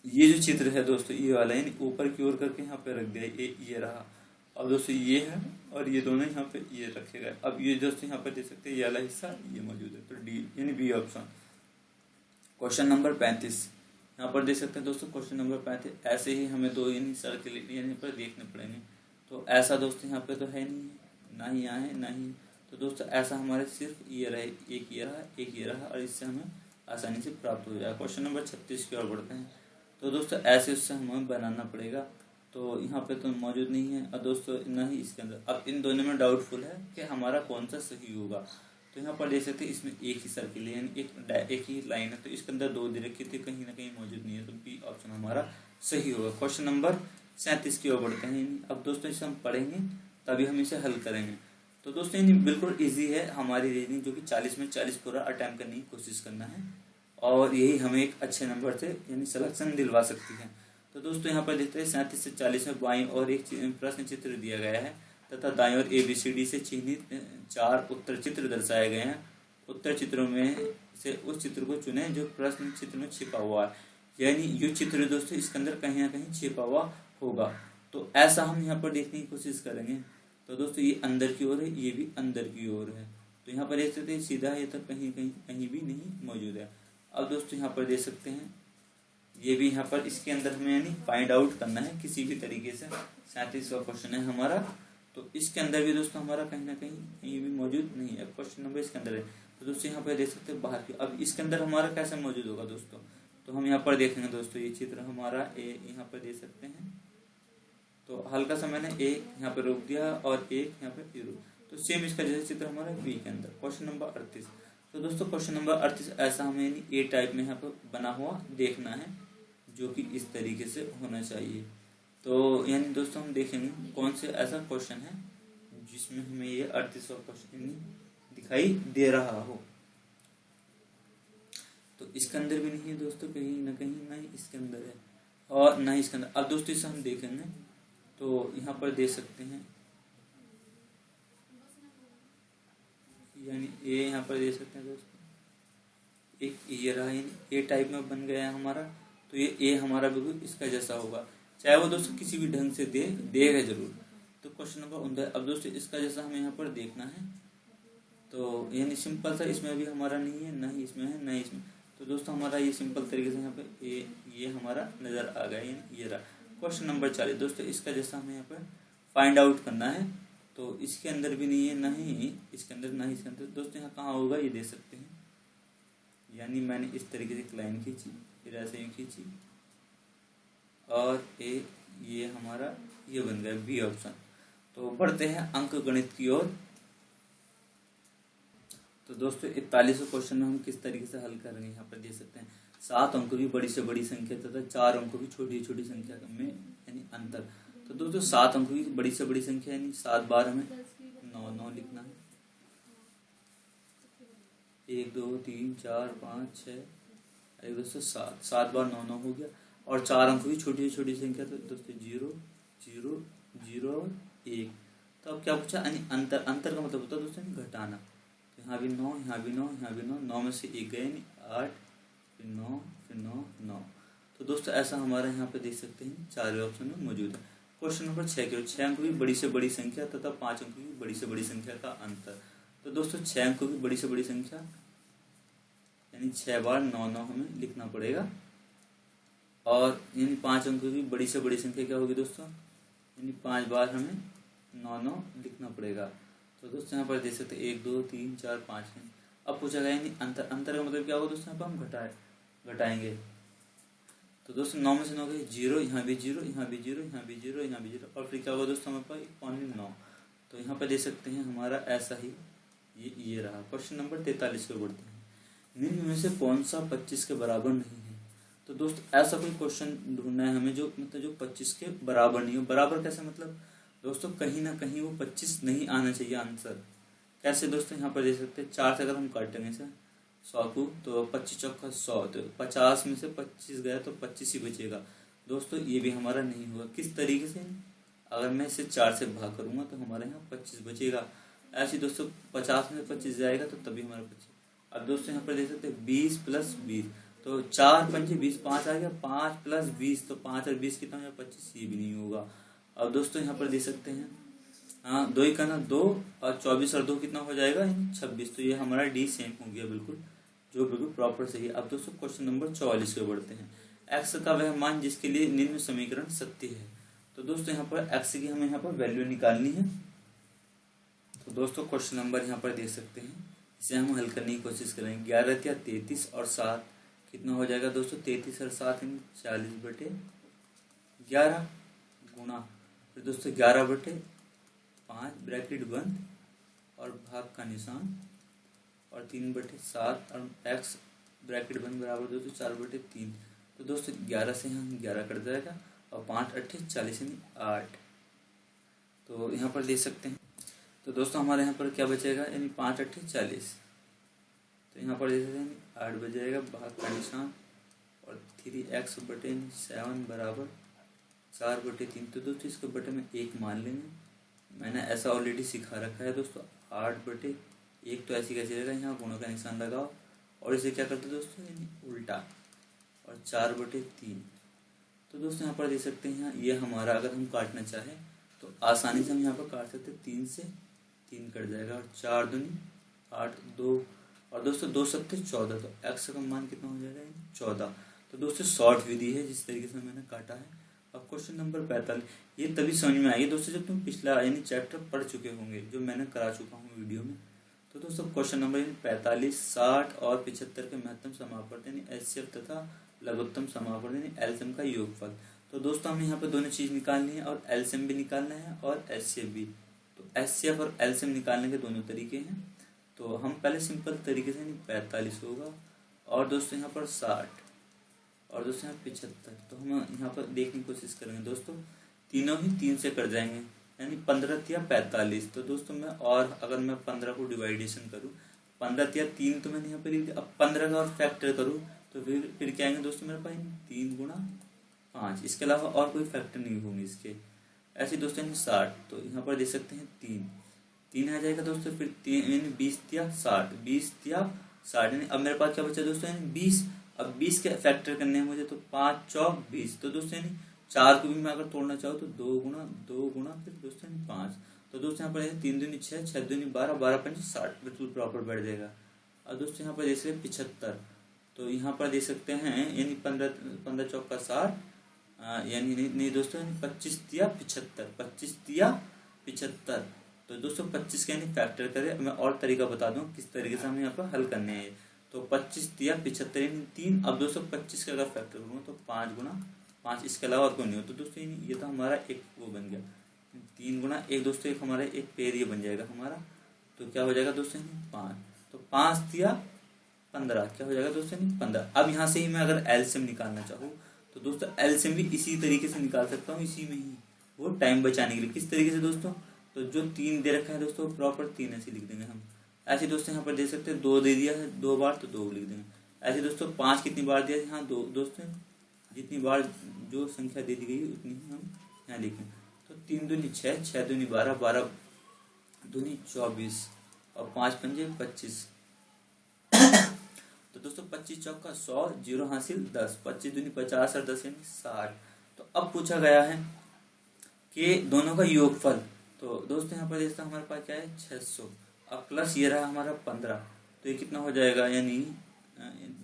ये जो चित्र है दोस्तों ये वाला, यानी ऊपर की ओर करके यहाँ पे रख दिया, ये रहा। अब दोस्तों ये है और ये दोनों यहाँ पे ये रखे गए। अब ये दोस्तों यहाँ पे देख सकते हैं ये वाला हिस्सा ये मौजूद है, तो डी यानी बी ऑप्शन। क्वेश्चन नंबर 35 यहाँ पर देख सकते हैं दोस्तों। क्वेश्चन नंबर 35 ऐसे ही हमें 2 यानी सर्किल यानी पर देखने पड़ेंगे। तो ऐसा दोस्तों यहाँ पे तो है नहीं है, ना ही यहाँ है ना ही। तो दोस्तों ऐसा हमारे सिर्फ ये रहे, एक ये रहा और इससे हमें आसानी से प्राप्त हो जाएगा। क्वेश्चन नंबर 36 की ओर बढ़ते हैं। तो दोस्तों ऐसे उससे हमें बनाना पड़ेगा। तो यहाँ पे तो मौजूद नहीं है और दोस्तों ना ही इसके अंदर। अब इन दोनों में डाउटफुल है कि हमारा कौन सा सही होगा। तो यहाँ पर देख सकते हैं इसमें एक ही सर्किल है, यानी एक ही लाइन है, तो इसके अंदर 2 रखी थी, कहीं ना कहीं मौजूद नहीं है। तो बी ऑप्शन हमारा सही होगा। क्वेश्चन नंबर 37 की ओर बढ़ते हैं। अब दोस्तों इसे हम पढ़ेंगे तभी हम इसे हल करेंगे। तो दोस्तों ये बिल्कुल ईजी है हमारी रीजनिंग, जो कि 40 में 40 पूरा अटैम्प्ट करने की कोशिश करना है और यही हमें एक अच्छे नंबर से यानी सिलेक्शन दिलवा सकती है। तो दोस्तों यहाँ पर देखते हैं 37 से 40 में बाईं और एक प्रश्न चित्र दिया गया है तथा दाईं और ABCD से चिन्हित 4 उत्तर चित्र दर्शाए गए हैं। उत्तर चित्रों में से उस चित्र को चुने जो प्रश्न चित्र में छिपा हुआ है, यानी ये चित्र दोस्तों इसके अंदर कहीं ना कहीं छिपा हुआ होगा। तो ऐसा हम यहाँ पर देखने की कोशिश करेंगे। तो दोस्तों ये अंदर की ओर है, ये भी अंदर की ओर है। तो यहाँ पर देख सकते हैं सीधा है तो कहीं भी नहीं मौजूद है। अब दोस्तों यहाँ पर देख सकते हैं ये भी यहाँ पर इसके अंदर हमें यानी फाइंड आउट करना है किसी भी तरीके से। 37वां क्वेश्चन है हमारा। तो इसके अंदर भी दोस्तों हमारा कहीं ना कहीं भी मौजूद नहीं है। क्वेश्चन नंबर इसके अंदर है। तो दोस्तों यहाँ पर देख सकते हैं बाहर की। अब इसके अंदर हमारा कैसे मौजूद होगा दोस्तों, तो हम यहाँ पर देखेंगे दोस्तों ये चित्र हमारा यहाँ पर देख सकते हैं। तो हल्का सा मैंने एक यहाँ पे रोक दिया और एक यहाँ पे रोक, तो सेम इसका जैसे चित्र हमारा बी के अंदर। Question number 38। तो दोस्तों क्वेश्चन नंबर 38 ऐसा हमें यानी ए टाइप में यहाँ पर बना हुआ देखना है, जो कि इस तरीके से होना चाहिए। तो यानी दोस्तों हम देखेंगे कौन से ऐसा क्वेश्चन है जिसमें हमें ये 38वां क्वेश्चन दिखाई दे रहा हो। तो इसके अंदर भी नहीं है दोस्तों, कहीं ना कहीं ना ही इसके अंदर है और ना ही इसके अंदर। अब दोस्तों इसे हम देखेंगे तो यहाँ पर देख सकते हैं यानी ए यहाँ पर देख सकते हैं दोस्तों एक ये रहा, यानी ए टाइप में बन गया है हमारा। तो ये ए हमारा बिल्कुल इसका जैसा होगा, चाहे वो दोस्तों किसी भी ढंग से देगा जरूर। तो क्वेश्चन नंबर 19। अब दोस्तों इसका जैसा हमें यहाँ पर देखना है। तो यानी सिंपल सा इसमें भी हमारा नहीं है, ना ही इसमें है, ना ही इसमें। तो दोस्तों हमारा ये सिंपल तरीके से यहाँ पे ये हमारा नज़र आ गया, यानी ये रहा। क्वेश्चन नंबर 40 दोस्तों, इसका जैसा हमें यहाँ पर फाइंड आउट करना है, तो इसके अंदर भी नहीं है, ना ही इसके अंदर, ना ही इसके अंदर। दोस्तों यहाँ कहाँ होगा ये देख सकते हैं, यानी मैंने इस तरीके से एक लाइन खींची, फिर ऐसे ही खींची, और ये हमारा ये बन गया बी ऑप्शन। तो बढ़ते हैं अंक गणित की ओर। तो दोस्तों 41वें क्वेश्चन में हम किस तरीके से हल करेंगे, यहाँ पर देख सकते हैं 7 अंकों की बड़ी से बड़ी संख्या तथा 4 अंकों की छोटी से छोटी संख्या में यानी अंतर। तो दोस्तों 7 अंकों की बड़ी से बड़ी संख्या यानी 7 बार हमें 9 लिखना है। 1 2 3 4 5 6 1 2 7 बार 9 हो गया। और 4 अंकों की छोटी से छोटी संख्या, तो दोस्तों 0 0 0 और 1। तो अब क्या पूछा, यानी अंतर। अंतर का मतलब होता है दोस्तों घटाना। तो यहाँ भी 9, यहाँ भी 9, यहाँ भी 9, 9 में से 1 गए, यानी 8, फिर 9, फिर 9, 9। तो दोस्तों ऐसा हमारा यहाँ पे देख सकते हैं 4वें ऑप्शन में मौजूद है। क्वेश्चन नंबर 6 के 6 अंकों की बड़ी से बड़ी संख्या तथा 5 अंकों की बड़ी से बड़ी संख्या का अंतर। तो दोस्तों 6 अंकों की बड़ी से बड़ी संख्या यानी 6 बार 9 9 हमें लिखना पड़ेगा। और यानी 5 अंकों की बड़ी से बड़ी संख्या क्या होगी दोस्तों, यानी 5 बार हमें 9 9 लिखना पड़ेगा। तो दोस्तों यहाँ पर देख सकते हैं 1 2 3 4 5 है। अब पूछा गया यानी अंतर। अंतर का मतलब क्या होगा दोस्तों, यहाँ पर हम घटाएंगे। तो दोस्तों 9 में से 9 गए 0, यहाँ भी 0, यहाँ भी 0, यहाँ भी 0, यहाँ भी 0, और फिर क्या होगा दोस्तों हमारे पास पौने 9। तो यहाँ पर देख सकते हैं हमारा ऐसा ही ये रहा। क्वेश्चन नंबर 43 पे बढ़ते हैं। निम्न में से कौन सा 25 के बराबर नहीं है। तो दोस्तों ऐसा कोई क्वेश्चन ढूंढना है हमें जो मतलब जो 25 के बराबर नहीं हो। बराबर कैसे मतलब दोस्तों, कहीं ना कहीं वो 25 नहीं आना चाहिए आंसर। कैसे दोस्तों, यहाँ पर देख सकते हैं 4 से अगर हम काटेंगे से 100 को, तो 25 चौका 100, तो 50 में से 25 गया तो 25 ही बचेगा। दोस्तों ये भी हमारा नहीं होगा। किस तरीके से, अगर मैं इसे 4 से भाग करूंगा तो हमारे यहाँ 25 बचेगा। ऐसे दोस्तों 50 में 25 जाएगा तो तभी हमारा 25। अब दोस्तों यहाँ पर देख सकते हैं 20 + 20, तो 4 पंजे 20, 5 आ गया, 5 + 20, तो 5 और 20 कितना हो गया 25, ये भी नहीं होगा। अब दोस्तों यहाँ पर देख सकते हैं हाँ 2 ही करना 2, और 24 और 2 कितना हो जाएगा 26। तो ये हमारा डी सेम हो गया, बिल्कुल जो बिल्कुल प्रॉपर सही है। अब दोस्तों क्वेश्चन नंबर 44 पे बढ़ते हैं। एक्स का वह मान जिसके लिए निम्न समीकरण सत्य है। तो दोस्तों यहाँ पर एक्स की हमें यहाँ पर वैल्यू निकालनी है। तो दोस्तों क्वेश्चन नंबर यहाँ पर देख सकते हैं, इसे हम हल करने की कोशिश करेंगे। 11 × 33 और 7 कितना हो जाएगा दोस्तों, 33 और 7 40/11 गुणा, फिर दोस्तों 11/5 ब्रैकेट बंद और भाग का निशान, और 3/7 और x ब्रैकेट बंद बराबर दोस्तों 4/3। तो दोस्तों 11 से यहाँ 11 कट जाएगा, और 5 × 8 40 यानी 8। तो यहाँ पर देख सकते हैं, तो दोस्तों हमारे यहाँ पर क्या बचेगा, यानी 5 × 8 40। तो यहाँ पर देख सकते हैं 8 बच जाएगा, भाग का निशान, और 3x/7 बराबर 4/3। तो दोस्तों इसके बटे में 1 मान लेंगे, मैंने ऐसा ऑलरेडी सिखा रखा है दोस्तों। 8/1 तो ऐसी कैसे रहेगा, यहाँ गुणा का निशान लगाओ, और इसे क्या करते दोस्तों यानी उल्टा, और 4/3। तो दोस्तों यहाँ पर देख सकते हैं, यहाँ ये हमारा अगर हम काटना चाहें तो आसानी से हम यहाँ पर काट सकते हैं। 3 से 3 कट जाएगा, और 4 दूनी 8, 2, और दोस्तों 2 7 14। तो x का मान कितना हो जाएगा 14। तो दोस्तों शॉर्ट विधि है जिस तरीके से मैंने काटा है। अब क्वेश्चन नंबर 45, ये तभी समझ में आएगी दोस्तों जब तुम पिछला यानी चैप्टर पढ़ चुके होंगे, जो मैंने करा चुका हूँ वीडियो में। तो दोस्तों क्वेश्चन नंबर 45, 60 और 75 के महत्तम समापवर्त यानी एचसीएफ तथा लघुत्तम समापवर्त यानी एलसीएम का योगफल। तो दोस्तों हमें यहाँ पर दोनों चीज निकालनी है, और एलसीएम भी निकालना है और एचसीएफ भी। तो एचसीएफ और एलसीएम निकालने के दोनों तरीके हैं। तो हम पहले सिंपल तरीके से 45 होगा, और दोस्तों यहाँ पर 60, और दोस्तों यहाँ 75। तो हम यहाँ पर देखने की कोशिश करेंगे दोस्तों, तीनों ही 3 से कट जाएंगे, यानी 15 या 45। तो दोस्तों मैं, और अगर मैं 15 को डिवाइडेशन करूँ, 15 या 3 तो मैंने यहाँ पर लिख दिया। अब 15 का और फैक्टर करूँ तो फिर क्या आएंगे दोस्तों मेरे पास 3 × 5, इसके अलावा और कोई फैक्टर नहीं होंगे इसके। ऐसे दोस्तों 60, तो यहाँ पर देख सकते हैं 3 आ जाएगा दोस्तों, फिर 3 यानी 20 या 60, 20 या 60, यानी अब मेरे पास क्या बचा दोस्तों यानी 20। अब 20 के फैक्टर करने हैं मुझे, तो 5 चौक 20। तो दोस्तों यानी 4 को भी मैं अगर तोड़ना चाहूँ तो 2 × 2 × फिर दोस्तों 5। तो दोस्तों यहाँ पर 3 दूनी 6, 6 दूनी 12, 12 पंच 60 बिल्कुल प्रॉपर बैठ जाएगा। और दोस्तों यहाँ पर देख सकते 75, तो यहाँ पर देख सकते हैं यानी 15 चौका 60, यानी नहीं दोस्तों 25 तिया 75, 25 तिया 75। तो दोस्तों 25 का यानी फैक्टर करें, मैं और तरीका बता दूं किस तरीके से हमें यहाँ पर हल करने हैं। तो 25 तिया 75 यानी 3। अब दोस्तों 25 का अगर फैक्टर करूँ तो 5 गुना 5, इसके अलावा और कोई नहीं हो। तो दोस्तों ये तो हमारा एक वो बन गया 3 गुना 1 दोस्तों, एक हमारा एक पेड़ ये बन जाएगा हमारा। तो क्या हो जाएगा दोस्तों 5, तो 5 तिया 15, क्या हो जाएगा दोस्तों 15। अब यहाँ से ही मैं अगर एलसीएम निकालना चाहूँ तो दोस्तों एलसीएम भी इसी तरीके से निकाल सकता हूँ, इसी में ही, वो टाइम बचाने के लिए। किस तरीके से दोस्तों, तो जो 3 दे रखा है दोस्तों प्रॉपर 3 ऐसे लिख देंगे हम। ऐसे दोस्तों यहाँ पर देख सकते हैं 2 दे दिया है 2 बार, तो 2 लिख देंगे। ऐसे दोस्तों 5 कितनी बार दिया है, यहाँ 2 दोस्तों, जितनी बार जो संख्या दे दी गई उतनी ही हम यहाँ लिखें। तो 3 दूनी 6, 6 दूनी 12, 12 दूनी 24 और 5 पंजे 25। तो दोस्तों 25 चौका 100, 0 हासिल 10, 25 दूनी 50 और 10 यानी 60। तो अब पूछा गया है कि दोनों का योगफल। तो दोस्तों यहाँ पर देखते हमारे पास क्या है 600, अब प्लस ये रहा हमारा 15, तो ये कितना हो जाएगा, यानी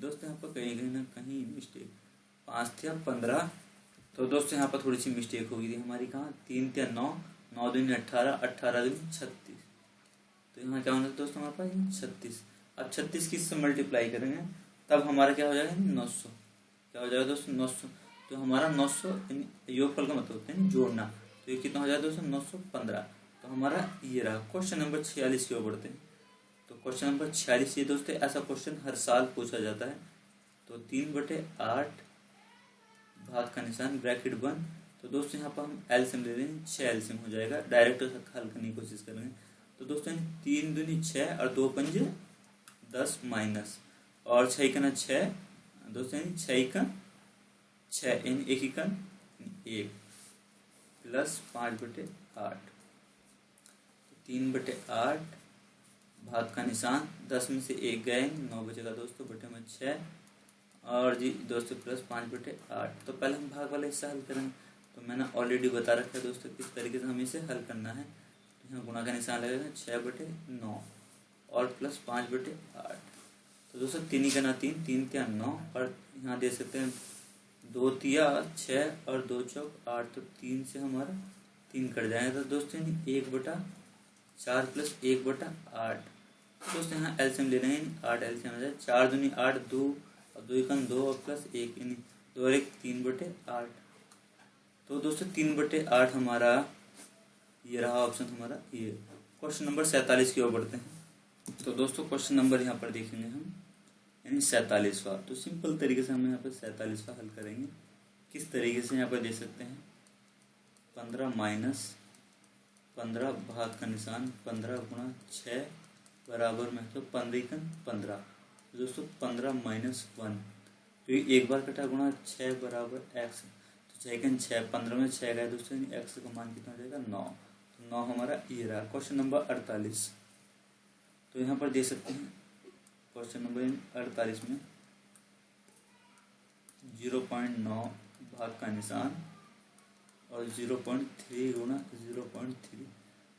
दोस्तों यहाँ पर कहीं ना कहीं मिस्टेक, 5 थिया 15। तो दोस्तों यहाँ पर थोड़ी सी मिस्टेक होगी थी हमारी, कहाँ 3 थिया 9, 9 दूनी 18, 18 दूनी 36। तो यहाँ क्या होना दोस्तों हमारे पास 36। अब 36 किससे मल्टीप्लाई करेंगे तब हमारा क्या हो जाएगा 900, क्या हो जाएगा दोस्तों 900। तो हमारा 900 योगफल का मतलब होता है जोड़ना, तो ये कितना हो जाएगा दोस्तों 915। तो हमारा ये रहा। क्वेश्चन नंबर 46 की ओर बढ़ते हैं। तो क्वेश्चन नंबर 46 ये दोस्तों ऐसा क्वेश्चन हर साल पूछा जाता है। तो 3/8 भाग का निशान ब्रैकेट 1। तो दोस्तों यहाँ पर हम एलसीएम ले लेंगे, 6 एलसीएम हो जाएगा, डायरेक्ट हल करने की कोशिश करेंगे। तो दोस्तों 3 दूनी 6 और 2 पंजे 10 माइनस और 6 का 6 दोस्तों, 6 का 6 यानी 1 का 1 प्लस 5/8। 3/8 भाग का निशान 10 में से 1 गए 9 बचेगा दोस्तों, बटे में 6 और जी दोस्तों प्लस 5/8। तो पहले हम भाग वाला हिस्सा हल करेंगे। तो मैंने ऑलरेडी बता रखा है दोस्तों किस तरीके से हमें इसे हल करना है। तो यहाँ गुणा का निशान लगेगा 6/9 और प्लस 5/8। तो दोस्तों 3 का 3, 3 तिया 9 और यहाँ दे सकते हैं 2 तिया 6 और 2 चौक 8। तो 3 से हमारा 3 कट जाएगा। तो दोस्तों 1/4 प्लस 1/8। दोस्तों यहाँ एलसीएम ले रहे हैं, 8 एलसीएम आ जाए, 4 दूनी 8, 2 और 2 एकम 2 और प्लस 1 यानी 2 और 1 3/8। तो दोस्तों 3/8 हमारा ये रहा ऑप्शन हमारा ये। क्वेश्चन नंबर 47 की ओर बढ़ते हैं। तो दोस्तों क्वेश्चन नंबर यहाँ पर देखेंगे हम, यानी 47वां। तो सिंपल तरीके से हम यहाँ पर 47वां हल करेंगे। किस तरीके से यहाँ पर दे सकते हैं 15 माइनस 15 भाग का निशान 15 गुणा 6 बराबर में तो 15 दोस्तों 15 माइनस 1, तो ये एक बार कटा गुणा 6 बराबर एक्स। तो 6 6 15 में 6 गए दोस्तों, एक्स का मान कितना हो जाएगा 9। तो 9 हमारा ये रहा। Question number 48। तो यहाँ पर दे सकते हैं क्वेश्चन नंबर 48 में 0.9 भाग का निशान और 0.3 गुणा 0.3।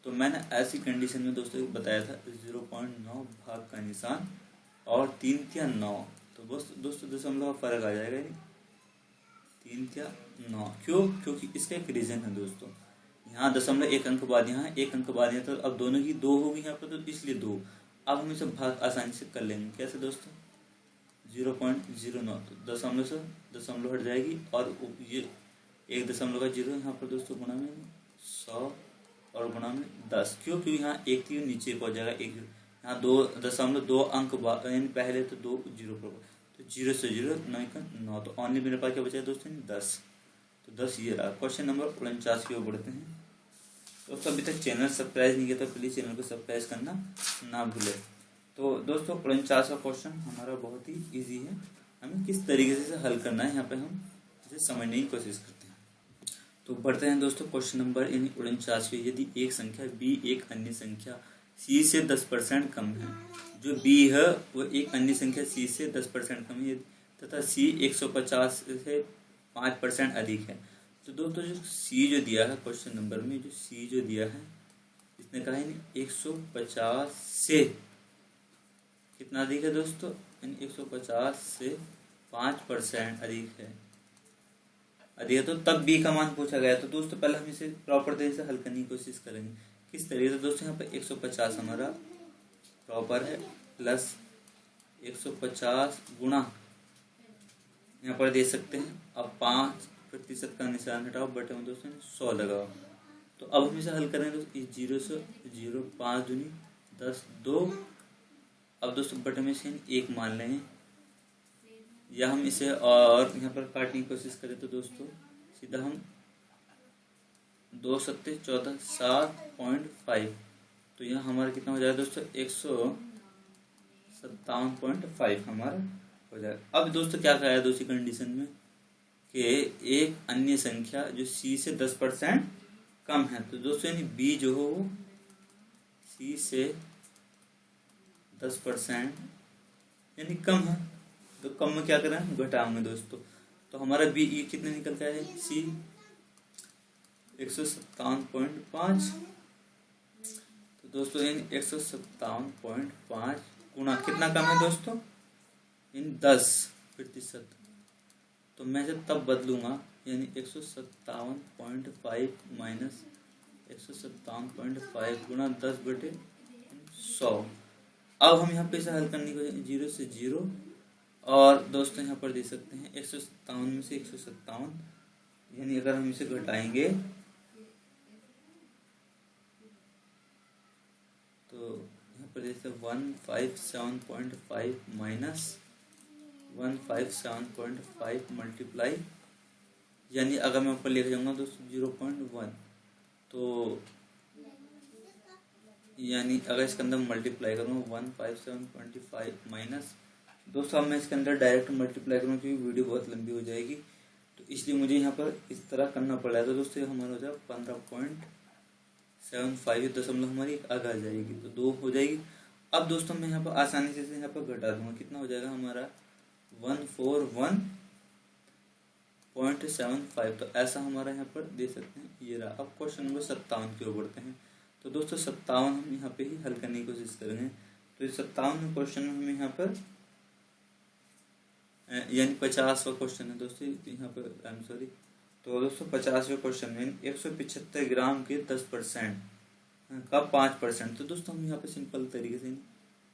तो मैंने ऐसी कंडीशन में दोस्तों बताया था 0.9 भाग का निशान और 3 तिया 9। तो बस दोस्तों दशमलव का फर्क आ जाएगा, 3 तिया 9। क्यों? क्योंकि इसका एक रीजन है दोस्तों, यहाँ दशमलव 1 अंक बाद यहाँ 1 अंक बाद यहाँ, तो अब दोनों की 2 होगी यहाँ पर, तो इसलिए 2। अब हम इसे भाग आसानी से कर लेंगे। कैसे दोस्तों 0.09, तो दशमलव से दशमलव हट जाएगी और ये 1.0 यहाँ पर दोस्तों गुणा में 100 और गुणा में 10। क्यों? क्योंकि यहाँ 1 तीन नीचे को हो जाएगा 1, यहाँ 2.2 अंक यानी पहले तो 2 0 पर, तो 0 से 0 9 का 9। तो ऑनली मेरे पास क्या बचा है दोस्तों 10। तो 10 ये रहा। क्वेश्चन नंबर 49 की ओर बढ़ते हैं। दोस्तों अभी तक चैनल सब्सक्राइब नहीं किया तो प्लीज़ चैनल को सब्सक्राइब करना ना भूलें। तो दोस्तों 49 का क्वेश्चन हमारा बहुत ही इजी है, हमें किस तरीके से हल करना है यहाँ पे हम इसे समझने की कोशिश करते हैं। तो बढ़ते हैं दोस्तों क्वेश्चन नंबर 49। यदि एक संख्या b एक अन्य संख्या c से 10% कम है, जो b है वो एक अन्य संख्या c से 10% कम है तथा c 150 से 5% अधिक है। तो दोस्तों जो c जो दिया है क्वेश्चन नंबर में, जो c जो दिया है इसने कहा यानी 150 से कितना अधिक है दोस्तों, यानी 150 से 5% अधिक है तो तब बी का मान पूछा गया। तो दोस्तों पहले हम इसे प्रॉपर तरीके से हल करने की कोशिश करेंगे। किस तरीके से दोस्तों, यहाँ पे 150 हमारा प्रॉपर है प्लस 150 गुणा यहाँ पर दे सकते हैं। अब 5% का निशान हटाओ, बटे में दोस्तों 100 लगाओ। तो अब हम इसे हल करेंगे दोस्तों, 0 से 0, 5 दूनी 10, 2। अब दोस्तों बटे में से 1 मान लेंगे, या हम इसे और यहाँ पर काटने की कोशिश करें तो दोस्तों सीधा हम 2 सत्ते 14, 7.5। तो यहाँ हमारा कितना हो जाएगा दोस्तों, 157.5 हमारा हो जाएगा। अब दोस्तों क्या कहा है दूसरी कंडीशन में कि एक अन्य संख्या जो c से 10% कम है। तो दोस्तों यानी b जो हो वो c से 10% यानी कम है। तो कम में क्या करें, घटाएंगे दोस्तों। तो हमारा b ये कितने निकल के आया, c 157.5। तो दोस्तों यानी 157.5 गुणा कितना कम है दोस्तों, इन 10%। तो मैं जब तब बदलूंगा यानी 157.5 माइनस 157.5 गुणा 10/100। अब हम यहाँ पे इसे हल करने को 0 से 0, और दोस्तों यहाँ पर दे सकते हैं 157 में से 157, यानी अगर हम इसे घटाएंगे तो यहाँ पर जैसे 157.5 माइनस 157.5 मल्टीप्लाई, यानी अगर मैं ऊपर लेके जाऊंगा दोस्तों 0.1, तो यानी अगर इसके अंदर मल्टीप्लाई करूँगा 157.5 माइनस दोस्तों, अब मैं इसके अंदर डायरेक्ट मल्टीप्लाई करूँ क्योंकि वीडियो बहुत लंबी हो जाएगी, तो इसलिए मुझे यहाँ पर इस तरह करना पड़ा। तो दोस्तों हमारा हो जाएगा 15.75, दशमलव हमारी आगे आ जाएगी तो 2 हो जाएगी। अब दोस्तों मैं यहाँ पर आसानी से यहाँ पर घटा दूंगा, कितना हो जाएगा हमारा 141.75। तो ऐसा हमारा यहाँ पर दे सकते हैं, ये रहा। अब क्वेश्चन नंबर 57 की ओर बढ़ते हैं। तो दोस्तों 57 हम यहाँ पे ही हल करने की कोशिश करेंगे। तो इस 57 क्वेश्चन में हमें यहाँ पर यानी 50वां क्वेश्चन है दोस्तों, यहाँ पर आई एम सॉरी। तो दोस्तों 50वें क्वेश्चन में 175 ग्राम के 10% का 5%। तो दोस्तों हम यहाँ पे सिंपल तरीके से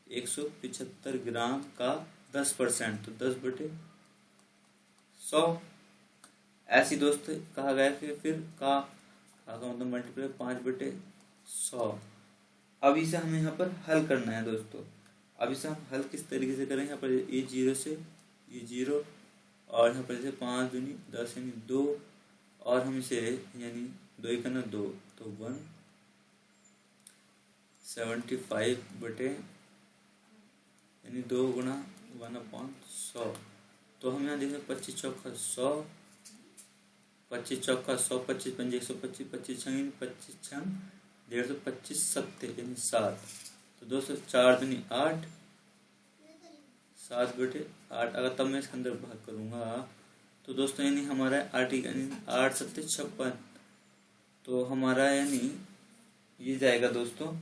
175 ग्राम का 10%, तो 10/100 ऐसी दोस्त कहा गया कि फिर का मतलब मल्टीप्लाई 5/100। अब इसे हमें यहाँ पर हल करना है दोस्तों। अब इसे हम हल किस तरीके से करें, यहाँ पर ये 0 से ये 0, और यहाँ पर जैसे 5 दूनी 10 यानी 2, और हम इसे यानी 2 ही करना 2, तो 175 बटे यानी 2 गुणा 1/100। तो हम यहाँ देखें 25 चौका 100, 25 चौका 100, 25 पंजे 125, 25 छंग 25 छंग 150, 25 सत्ते यानी 7। तो दोस्तों 4 दूनी 8, 7/8। अगर तब मैं इसके अंदर भाग करूँगा तो दोस्तों यानी हमारा 8 यानी 8 सत्ते 56। तो हमारा यानी ये जाएगा दोस्तों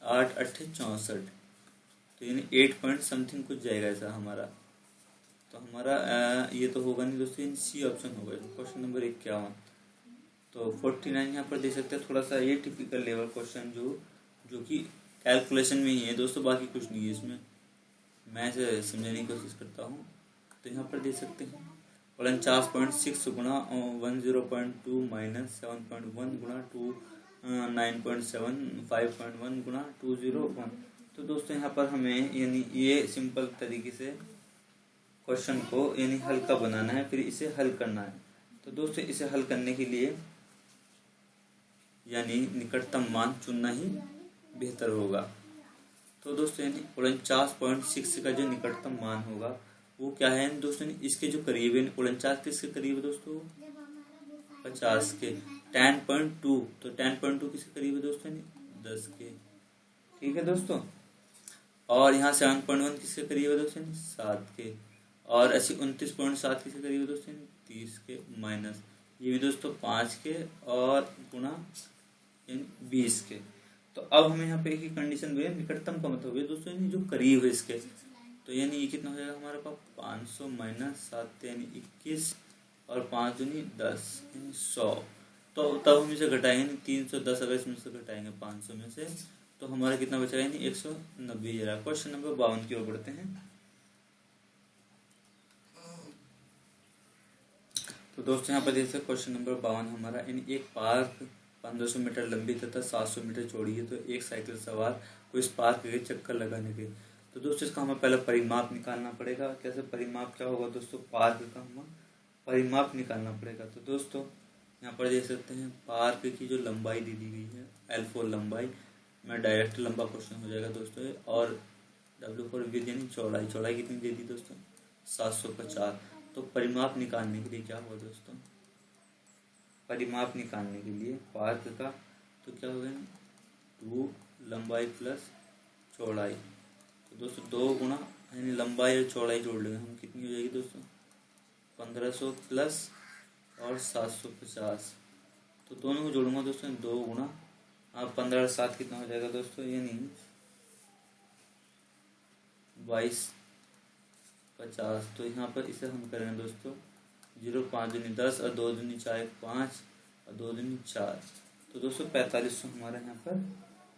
8 8 64, तो यानी 8 पॉइंट समथिंग कुछ जाएगा ऐसा हमारा। तो हमारा ये तो होगा नहीं दोस्तों, यानी सी ऑप्शन होगा क्वेश्चन नंबर 51। तो 49 यहाँ पर दे सकते हैं। थोड़ा सा ये टिपिकल लेवल क्वेश्चन जो कि कैलकुलेशन में ही है दोस्तों, बाकी कुछ नहीं है इसमें, मैं इसे समझाने की कोशिश करता हूँ। तो यहाँ पर दे सकते हैं 49.6 गुणा 10.2 माइनस 7.1 गुणा 9.7 5.1 गुणा 201। तो दोस्तों यहाँ पर हमें यानी ये सिंपल तरीके से क्वेश्चन को यानी हल का बनाना है, फिर इसे हल करना है। तो दोस्तों इसे हल करने के लिए यानी निकटतम मान चुनना ही बेहतर होगा। तो दोस्तों यानी 49.6 का जो निकटतम मान होगा वो क्या है दोस्तों, इसके जो करीब है 49 किसके करीब है दोस्तों, 50 के। 10.2, तो 10.2 किसके करीब है दोस्तों, 10 के। ठीक है दोस्तों। और यहाँ 7.1 किसके करीब है दोस्तों, 7 के। और ऐसी 29.7 किसके करीब है दोस्तों, 30 के। माइनस ये भी दोस्तों 5 के, और गुणा यानी 20 के। तो अब हमें यहाँ पे एक ही कंडीशन भैया, निकटतम का मतलब है दोस्तों यानी जो करीब है इसके। तो यानी ये कितना हो जाएगा हमारे पास 500 माइनस 7 यानी 21 और 5 दूनी 10 यानी 100। तो तब हम इसे घटाएंगे 310, अगर इसमें से घटाएंगे 500 में से तो हमारा कितना बचेगा यानी 190। क्वेश्चन नंबर 52 की ओर बढ़ते हैं। तो दोस्तों यहाँ पर देखते हैं क्वेश्चन नंबर 52 हमारा, यानी एक पार्क 1500 मीटर लंबी तथा 700 मीटर चौड़ी है। तो एक साइकिल सवार को इस पार्क के चक्कर लगाने के। तो दोस्तों इसका हमें पहले परिमाप निकालना पड़ेगा। कैसे परिमाप क्या होगा दोस्तों, पार्क का हमें परिमाप निकालना पड़ेगा। तो दोस्तों यहाँ पर देख सकते हैं पार्क की जो लंबाई दी गई है L4 लंबाई में, डायरेक्ट लंबा क्वेश्चन हो जाएगा दोस्तों। और W4 विड्थ यानी चौड़ाई, चौड़ाई कितनी दे दी दोस्तों 750। तो परिमाप निकालने के लिए क्या होगा दोस्तों, परिमाप निकालने के लिए पार्क का तो क्या हो गया 2 लंबाई प्लस चौड़ाई। तो दोस्तों 2 गुना यानी लंबाई और चौड़ाई जोड़ लेंगे हम, कितनी हो जाएगी दोस्तों 1500 प्लस और 750। तो दोनों को जोड़ूंगा दोस्तों 2 गुना 15 और 7 कितना हो जाएगा दोस्तों यानी 2250। तो यहाँ पर इसे हम करेंगे दोस्तों 0 5 दूनी 10 और 2 दूनी 4 5 और 2 दूनी 4। तो दोस्तों 4500 हमारा यहाँ पर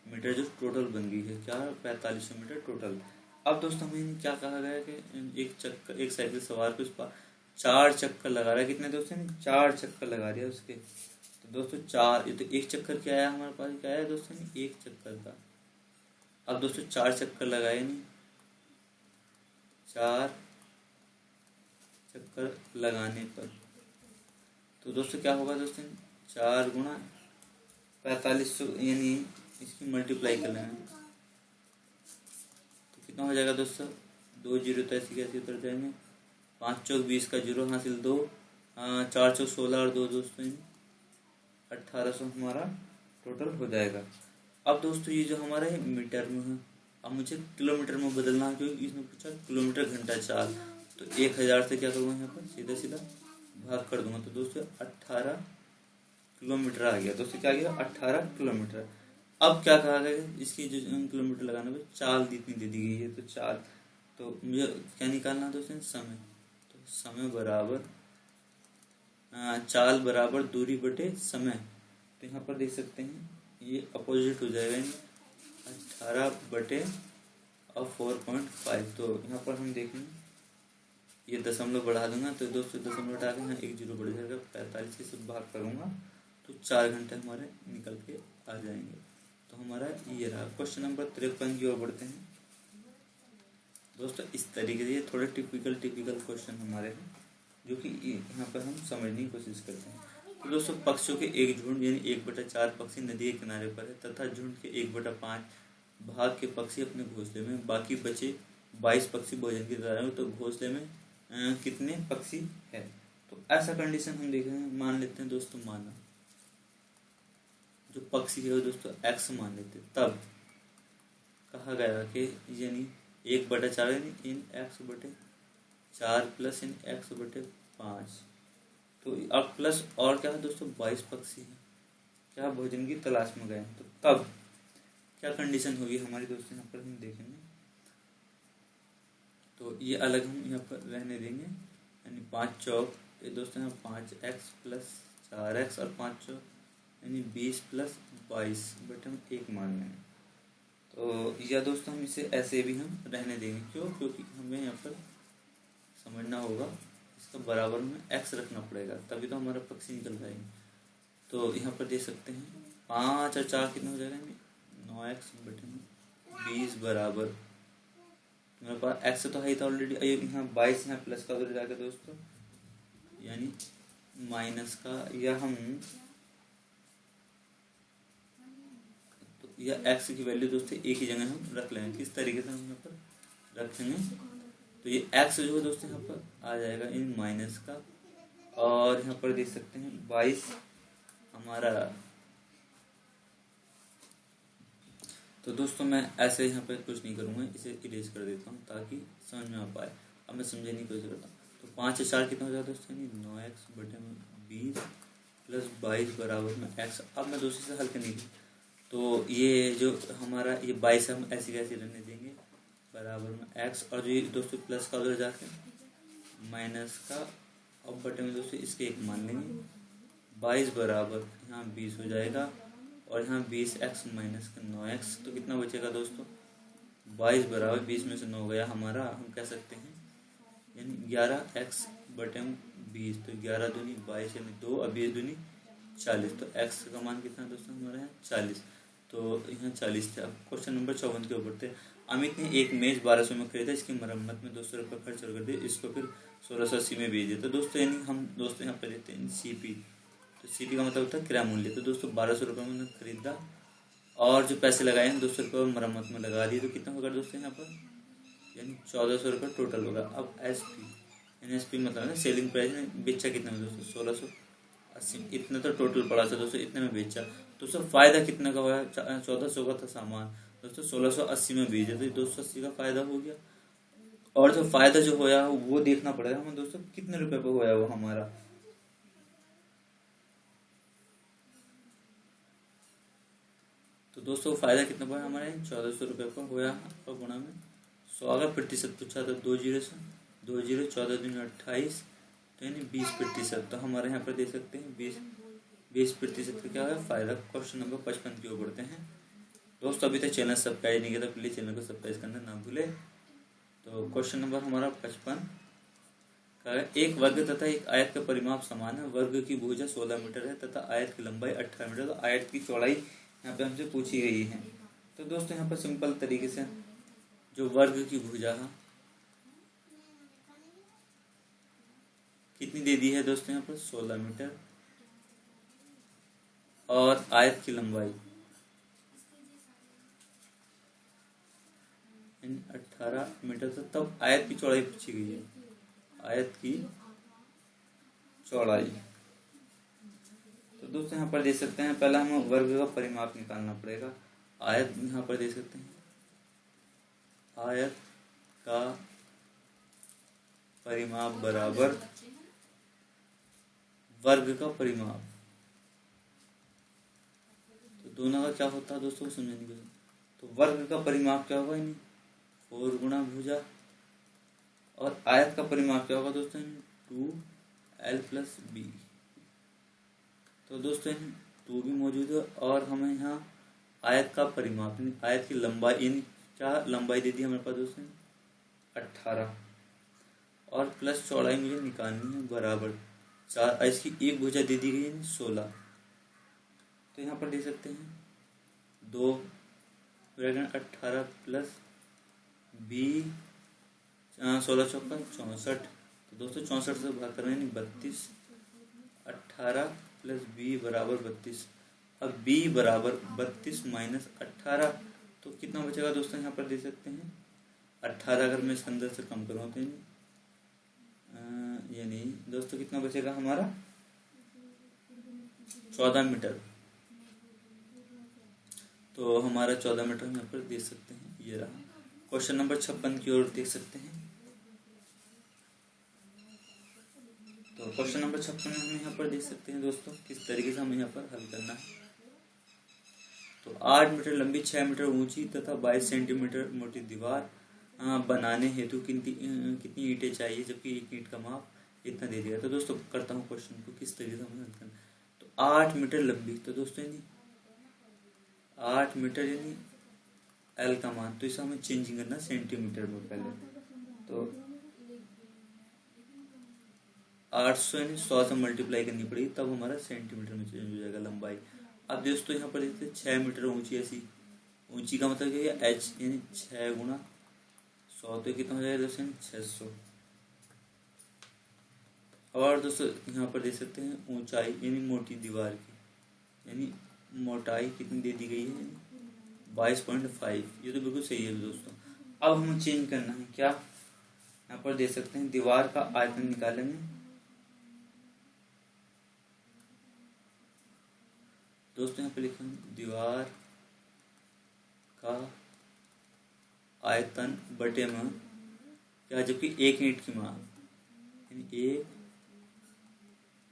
मीटर जो टोटल बन गई है, क्या 4500 मीटर टोटल। अब दोस्तों हमें क्या कहा गया है कि एक साइकिल सवार को इस पर 4 चक्कर लगा रहा है। कितने दोस्तों 4 चक्कर लगा रहा है उसके। तो दोस्तों 4, ये तो एक चक्कर क्या आया हमारे पास, क्या आया दोस्तों एक चक्कर का। अब दोस्तों 4 चक्कर लगाए नहीं, 4 चक्कर लगाने पर तो दोस्तों क्या होगा दोस्तों 4 गुना 4500 यानी इसकी मल्टीप्लाई कर लेंगे तो कितना हो जाएगा दोस्तों 2 जीरो तो ऐसे कैसे उतर जाएंगे, 5 चौक 20 का 0 हासिल 2, 4 चौक 16 और 2 दोस्तों 1800 हमारा टोटल हो जाएगा। अब दोस्तों ये जो हमारा है मीटर में है, अब मुझे किलोमीटर में बदलना है क्योंकि इसमें पूछा किलोमीटर घंटा चाल। तो 1000 से क्या करूँगा यहाँ पर सीधा सीधा भाग कर दूंगा। तो दोस्तों 18 किलोमीटर आ गया दोस्तों, क्या गया 18 किलोमीटर। अब क्या कहा गया इसकी जो किलोमीटर लगाने पर चाल इतनी दे दी गई है। तो चाल तो मुझे क्या निकालना है दोस्तों समय। तो समय बराबर चाल बराबर दूरी बटे समय। तो यहाँ पर देख सकते हैं ये अपोजिट हो जाएगा 18 बटे और 4.5। तो यहाँ पर हम देखेंगे ये दशमलव बढ़ा दूंगा तो दोस्तों दशमलव हटा के यहाँ 1 जीरो बढ़ जाएगा, 45 से भाग करूंगा तो 4 घंटे हमारे निकल के आ जाएंगे। तो हमारा ये रहा। क्वेश्चन नंबर 53 की ओर बढ़ते हैं दोस्तों। इस तरीके से ये थोड़े टिपिकल क्वेश्चन हमारे हैं जो कि यहाँ पर हम समझने की कोशिश करते हैं। तो दोस्तों पक्षियों के एक झुंड यानी 1/4 पक्षी नदी के किनारे पर है तथा झुंड के 1/5 भाग के पक्षी अपने घोंसले में, बाकी बचे 22 पक्षी भोजन की तैयारी में। तो घोंसले में कितने पक्षी है। तो ऐसा कंडीशन हम देख रहे हैं, मान लेते हैं दोस्तों, माना जो पक्षी है वो दोस्तों x मान लेते हैं। तब कहा गया कि यानी 1/4 यानी इन x/4 प्लस इन x/5। तो अब प्लस और क्या है दोस्तों 22 पक्षी है क्या भोजन की तलाश में गए। तो तब क्या कंडीशन होगी हमारी दोस्तों, यहाँ पर हम देखेंगे। तो ये अलग हम यहाँ पर रहने देंगे यानी 5 चौक ये दोस्तों यहाँ 5x प्लस 4x और 5 चौक यानी 20 प्लस 22 बट हम 1 मान लेंगे। तो या दोस्तों हम इसे ऐसे भी हम रहने देंगे, क्यों, क्योंकि हमें यहाँ पर समझना होगा इसका बराबर में x रखना पड़ेगा तभी तो हमारा पक्षी निकल जाएंगे। तो यहाँ पर देख सकते हैं 5 और 4 कितना हो जाएगा 9x बटे 20 बराबर मेरे पास x तो है ही था ऑलरेडी, यहाँ 22 यहाँ प्लस का उधर जाएगा दोस्तों यानी माइनस का, या हम तो यह x की वैल्यू दोस्तों एक ही जगह हम रख लेंगे। किस तरीके से हम यहाँ पर रखेंगे तो ये x जो है दोस्तों यहाँ पर आ जाएगा इन माइनस का, और यहाँ पर देख सकते हैं 22 हमारा। तो दोस्तों मैं ऐसे यहाँ पे कुछ नहीं करूँगा, इसे इरेज कर देता हूँ ताकि समझ में आ पाए। अब मैं समझने की कोशिश करता हूँ। तो 5 और 4 कितना हो जाता है दोस्तों 9x बटे 20 प्लस 22 बराबर में x। अब मैं दूसरे से हल करने की, तो ये जो हमारा ये 22 हम ऐसे कैसे रहने देंगे बराबर में x, और जो ये दोस्तों प्लस का उधर जाके माइनस का, अब बटे में दोस्तों इसके एक मान लेंगे। 22 बराबर यहाँ 20 हो जाएगा, और यहाँ 20x माइनस का 9x, तो कितना बचेगा दोस्तों 22 बराबर 20 में से 9 गया हमारा, हम कह सकते हैं यानी 11x बटे 20, तो 11 दूनी 22 यानी 2, अब ये दूनी 40, तो x का मान कितना दोस्तों हमारा है 40, तो यहाँ 40 थे। अब क्वेश्चन नंबर 54 के ऊपर थे। अमित ने एक मेज 1200 में खरीदा, इसकी मरम्मत में 200 रुपये खर्च कर दिए, इसको फिर 1680 में बेच दिया। तो दोस्तों यानी हम दोस्तों यहाँ पर लेते हैं CP, तो CP का मतलब होता है क्रय मूल्य। तो दोस्तों 1200 रुपये में खरीदा, और जो पैसे लगाए हैं 200 रुपये मरम्मत में लगा दिए, तो कितना होगा दोस्तों यहाँ पर यानी 1400 रुपये टोटल होगा। अब SP यानी SP मतलब है सेलिंग प्राइस में बेचा कितना में दोस्तों 1680, इतना तो टोटल पड़ा था दोस्तों, इतने में बेचा। दोस्तों फायदा कितना का हुआ, 1400 का था सामान दोस्तों, 1680 में बेचा, तो 280 का फायदा हो गया। और जो फायदा जो होया वो देखना पड़ेगा हमें दोस्तों कितने रुपए पे होया वो हमारा। तो दोस्तों फायदा कितना पड़ा हमारे 1400 रुपये पर होया, और गुणा में 100 अगर प्रतिशत पूछा तो 2 जीरो से 2 जीरो 14 दूनी 28, तो यानी 20%। तो हमारे यहाँ पर दे सकते हैं 20% का क्या है फायदा। क्वेश्चन नंबर 55 की ओर बढ़ते हैं दोस्तों। अभी तक चैनल सब्सक्राइब नहीं किया तो प्लीज चैनल को सब्सक्राइब करना ना भूले। तो क्वेश्चन नंबर हमारा 55 का है, एक वर्ग तथा एक आयत का परिमाप समान है। वर्ग की भुजा 16 मीटर है तथा आयत की लंबाई 18 मीटर। तो आयत की चौड़ाई यहाँ पे हमसे पूछी गई है। तो दोस्तों यहाँ पर सिंपल तरीके से जो वर्ग की भुजा है कितनी दे दी है दोस्तों यहाँ पर 16 मीटर, और आयत की लंबाई 18 मीटर। तो तब आयत की चौड़ाई पूछी गई है, आयत की चौड़ाई। तो दोस्तों यहाँ पर दे सकते हैं, पहला हमें वर्ग का परिमाप निकालना पड़ेगा। आयत यहाँ पर दे सकते हैं, आयत का परिमाप बराबर वर्ग का परिमाप। तो दोनों का क्या होता है दोस्तों समझने के लिए, तो वर्ग का परिमाप क्या होगा यानी 4 गुणा भुजा, और आयत का परिमाप क्या होगा दोस्तों 2L + B। तो दोस्तों 2 भी मौजूद है, और हमें यहाँ आयत का परिमाप आयत की लंबाई क्या लंबाई दे दी हमारे पास दोस्तों 18, और प्लस चौड़ाई मुझे निकालनी है बराबर 4, इसकी एक भुजा दे दी गई है 16। तो यहाँ पर दे सकते हैं 2 18 प्लस B 16 चौका 64। तो दोस्तों 64 से भाग कर रहे हैं 32, 18 प्लस B बराबर 32। अब B बराबर 32 माइनस 18, तो कितना बचेगा दोस्तों यहाँ पर दे सकते हैं 18। अगर मैं इसके अंदर से कम करूँ तो ये नहीं दोस्तों, कितना बचेगा हमारा 14 मीटर। तो हमारा 14 मीटर हम यहाँ पर दे सकते हैं। ये रहा क्वेश्चन नंबर 56 की ओर देख सकते हैं। तो क्वेश्चन नंबर 56 में हम यहाँ पर देख सकते हैं दोस्तों किस तरीके से हमें यहाँ पर हल करना है। तो 8 मीटर लंबी 6 मीटर ऊंची तथा 22 सेंटीमीटर मोटी दीवार बनाने हेतु कितनी ईंटें चाहिए, जबकि एक ईंट का माप इतना दे दिया। तो दोस्तों करता हूँ क्वेश्चन को किस तरीके से हमें हल करना है। तो 8 मीटर लंबी, तो दोस्तों यानी 8 मीटर यानी L का मान, तो इसे हमें चेंजिंग करना सेंटीमीटर में पहले। तो 800 यानी 100 से मल्टीप्लाई करनी पड़ेगी, तब हमारा सेंटीमीटर में चेंज हो जाएगा लंबाई। अब दोस्तों यहाँ पर देखते 6 मीटर ऊंची, ऐसी ऊंची का मतलब क्या है H यानी 6 गुणा 100, तो कितना हो जाएगा दोस्तों 600। और दोस्तों यहाँ पर देख सकते हैं ऊंचाई यानी मोटी दीवार की, यानी मोटाई कितनी दे दी गई है 22.5। ये तो बिल्कुल सही है दोस्तों। अब हमें चेंज करना है क्या, यहाँ पर देख सकते हैं दीवार का आयतन निकालेंगे। दोस्तों यहाँ पे लिखा है दीवार का आयतन बटे में क्या, जबकि एक ईंट की माप यानी एक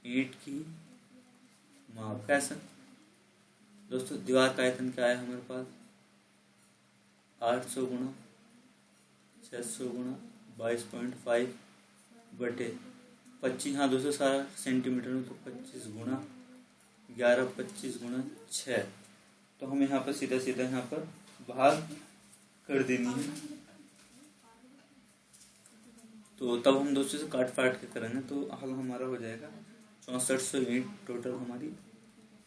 ईंट की माप। कैसे दोस्तों, दीवार का आयतन क्या है हमारे पास 800 गुणा 600 गुणा 22.5 बटे 25। हाँ दोस्तों, सारा सेंटीमीटर में, तो 25 गुणा 11 25 गुणा 6। तो हम यहाँ पर सीधा सीधा यहाँ पर भाग कर देनी है। तो तब हम दोस्तों से काट फाट के करेंगे तो हल हमारा हो जाएगा 6400 यूनिट टोटल हमारी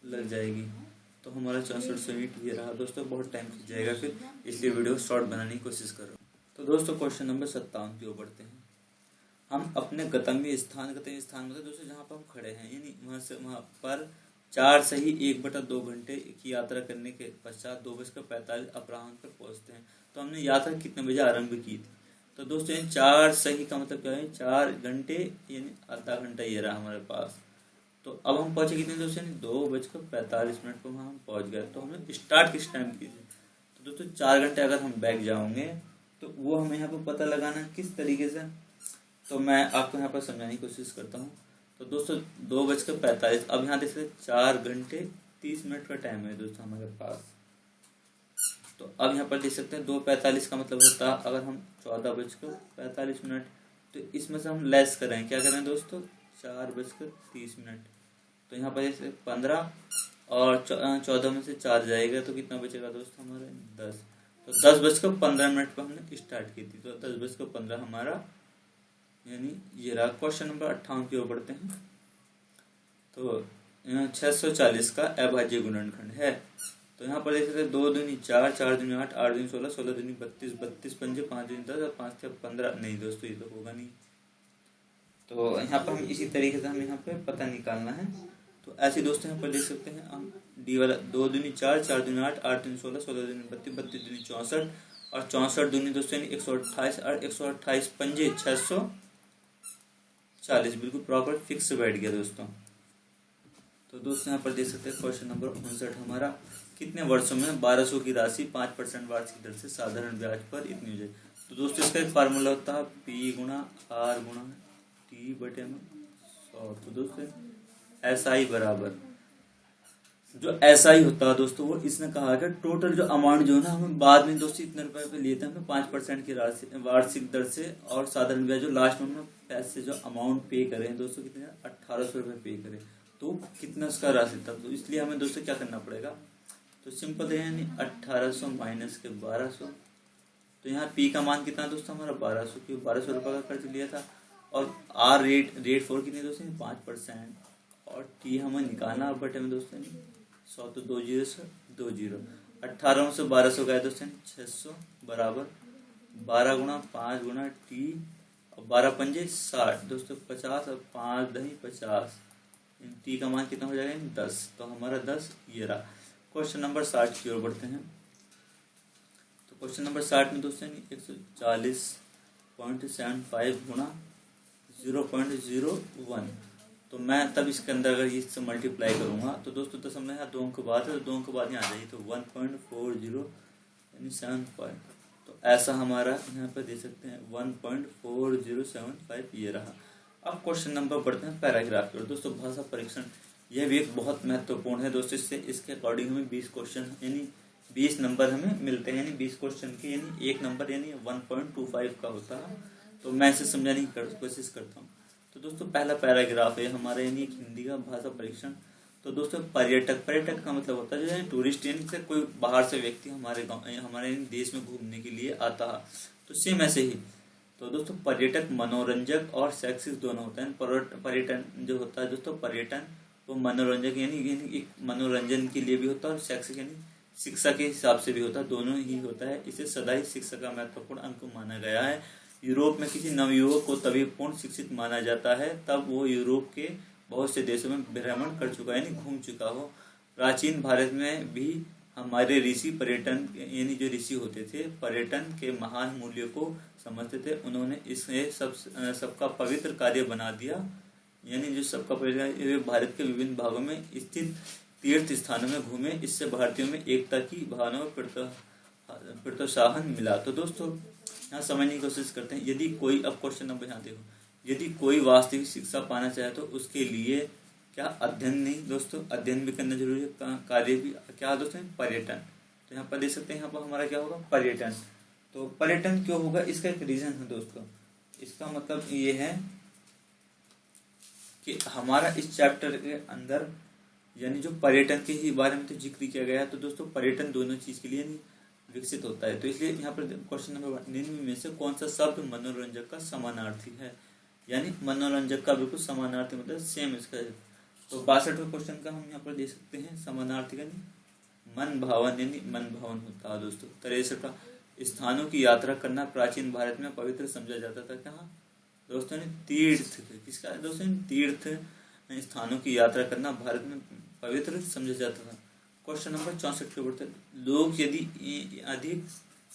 लग जाएगी। तो हमारा 6400 यूनिट ये रहा दोस्तों। बहुत टाइम खींच जाएगा फिर, इसलिए वीडियो शॉर्ट बनाने की कोशिश कर रहा हूँ। तो दोस्तों क्वेश्चन नंबर 57 की ओर बढ़ते हैं। हम अपने गंतव्य स्थान मतलब दोस्तों जहाँ पर हम खड़े हैं, यानी वहाँ पर 4 सही 1/2 घंटे की यात्रा करने के पश्चात 2:45 अपराह्न पर पहुँचते हैं। तो हमने यात्रा कितने बजे आरंभ की थी? तो दोस्तों 4 सही का मतलब क्या है 4 घंटे यानी आधा घंटा ये रहा हमारे पास। तो अब हम पहुंचे कितने दोस्तों, 2:45 पर वहाँ हम पहुंच गए। तो हमने स्टार्ट किस टाइम की थी? तो दोस्तों 4 घंटे अगर हम बैक जाओगे तो वो हमें यहाँ पर पता लगाना किस तरीके से, तो मैं आपको यहाँ पर समझाने की कोशिश करता हूँ। तो दोस्तों 2:45, अब यहाँ देख सकते 4 घंटे 30 मिनट का टाइम है दोस्तों हमारे पास। तो अब यहाँ पर देख सकते हैं 2:45 का मतलब होता है अगर हम 14:45, तो इसमें से हम लेस करें, क्या करें दोस्तों 4:30। तो यहाँ पर जैसे 15 और 14 में से 4 जाएगा तो कितना बचेगा दोस्तों हमारे 10। तो 10:15 पर हमने स्टार्ट की थी। तो 10:15 हमारा यानी ये रहा। क्वेश्चन नंबर 58 की ओर बढ़ते हैं। तो 640 का अभाज्य गुणनखंड है। तो यहाँ पर देख सकते हैं 2 दूनी 4 4 दूनी 8 8 दूनी 16 16 दूनी 32 32 पंजे 5 दूनी 10 और 5 से 15। नहीं दोस्तों ये तो होगा नहीं। तो यहाँ पर हम इसी तरीके से हम यहाँ पे पता निकालना है। तो ऐसे दोस्तों यहाँ पर देख सकते हैं हम डी वाला 2 दूनी 4 4 दूनी 8 8 दूनी 16 16 दूनी 32 32 दूनी 64 और 64 दूनी दोस्तों 128 और 128 पंजे 640 बिल्कुल प्रॉपर फिक्स बैठ गया दोस्तों। तो दोस्तों यहाँ पर देख सकते हैं क्वेश्चन नंबर 59 हमारा कितने वर्षों में 1200 की राशि 5% वार्षिक दर से साधारण ब्याज पर इतनी हो जाए। तो दोस्तों इसका एक फार्मूला होता है P गुणा R गुणा T बटे में 100। तो दोस्तों SI बराबर जो SI होता है दोस्तों वो इसने कहा कि टोटल जो अमाउंट जो है ना हमें बाद में दोस्तों इतने रुपए पे लिए थे हमें 5% की राशि वार्षिक दर से और साधारण ब्याज जो लास्ट में पैसे जो अमाउंट पे करें दोस्तों कितने 1800 रुपये पे करें। तो कितना उसका राशि था, तो इसलिए हमें दोस्तों क्या करना पड़ेगा, तो सिंपल है यानी 1800 माइनस के 1200। तो यहाँ P का मान कितना दोस्तों हमारा 1200, क्योंकि 1200 रुपये का कर्ज लिया था। और R रेट फॉर कितने दोस्तों 5% और T हमें निकालना बटे में दोस्तों 100 तो 2 0 से 2 0 18 से 1200 गए दोस्तों 600 बराबर 12 गुणा 5 गुणा T और 12 पंजे 60 दोस्तों 50 और 5 दही 50। T का मान कितना हो जाएगा 10। तो हमारा 10 ये रहा। क्वेश्चन नंबर 60 की ओर बढ़ते हैं। तो क्वेश्चन नंबर 60 में दोस्तों 140.75 गुणा 0.01। तो मैं तब इसके अंदर अगर इससे मल्टीप्लाई करूंगा तो दोस्तों दशमलव यहाँ 2 अंक बाद है, तो 2 अंक बाद यहाँ आ जाएगी तो 1.40 यानी 7 तो ऐसा हमारा यहाँ पर दे सकते हैं 1.4075 ये रहा। अब क्वेश्चन नंबर बढ़ते हैं पैराग्राफ की ओर। दोस्तों भाषा परीक्षण यह भी एक बहुत महत्वपूर्ण है दोस्तों। इसके अकॉर्डिंग हमें 20 क्वेश्चन यानी 20 नंबर हमें मिलते हैं, यानी 20 क्वेश्चन के यानी एक नंबर यानी 1.25 का होता है। तो मैं इसे समझाने की कोशिश करता हूँ। तो दोस्तों पहला पैराग्राफ है हमारा यानी एक हिंदी का भाषा परीक्षण। तो दोस्तों पर्यटक का मतलब होता है जो टूरिस्ट यानी से कोई बाहर से व्यक्ति हमारे गाँव हमारे देश में घूमने के लिए आता है। तो सेम ऐसे ही तो दोस्तों पर्यटक मनोरंजक और शैक्षिक दोनों होता है। पर्यटन जो होता है दोस्तों पर्यटन वो मनोरंजक यानी एक मनोरंजन के लिए भी होता है और शैक्षिक यानी शिक्षा के हिसाब से भी होता है, दोनों ही होता है। इसे सदा ही शिक्षा का महत्वपूर्ण अंग माना गया है। यूरोप में किसी नवयुवक को तभी पूर्ण शिक्षित माना जाता है तब वो यूरोप के बहुत से देशों में भ्रमण कर चुका यानी घूम चुका हो। प्राचीन भारत में भी हमारे ऋषि पर्यटन यानी जो ऋषि होते थे पर्यटन के महान मूल्यों को समझते थे। उन्होंने इसे सबका पवित्र कार्य बना दिया, यानी जो सबका पवित्र भारत के विभिन्न भागों में स्थित तीर्थ स्थानों में घूमे। इससे भारतीयों में एकता की भावना में प्रोत्साहन मिला। तो दोस्तों यहाँ समझने की कोशिश करते हैं। यदि कोई अब क्वेश्चन नंबर यहाँ देखो, यदि कोई वास्तविक शिक्षा पाना चाहे तो उसके लिए क्या अध्ययन नहीं दोस्तों, अध्ययन भी करना जरूरी है, कार्य भी क्या दोस्तों, पर्यटन। तो यहाँ पर देख सकते हैं, यहाँ पर हमारा क्या होगा, पर्यटन। तो पर्यटन क्यों होगा, इसका एक रीजन है दोस्तों। इसका मतलब ये है कि हमारा इस चैप्टर के अंदर यानी जो पर्यटन के ही बारे में तो जिक्र किया गया है। तो दोस्तों पर्यटन दोनों चीज के लिए नहीं विकसित होता है। तो इसलिए यहाँ पर क्वेश्चन नंबर 99 में से कौन सा शब्द मनोरंजक का समानार्थी है, यानी मनोरंजक का बिल्कुल समानार्थी मतलब सेम इसका है। तो 62वें क्वेश्चन का हम यहाँ पर देख सकते हैं समानार्थी का मन भावन, यानी मन भावन होता है दोस्तों। 63वां स्थानों की यात्रा करना प्राचीन भारत में पवित्र समझा जाता था। कहाँ दोस्तों ने, तीर्थ, किसका दोस्तों, तीर्थ स्थानों की यात्रा करना भारत में पवित्र समझा जाता था। क्वेश्चन नंबर 64 के ऊपर, लोग यदि अधिक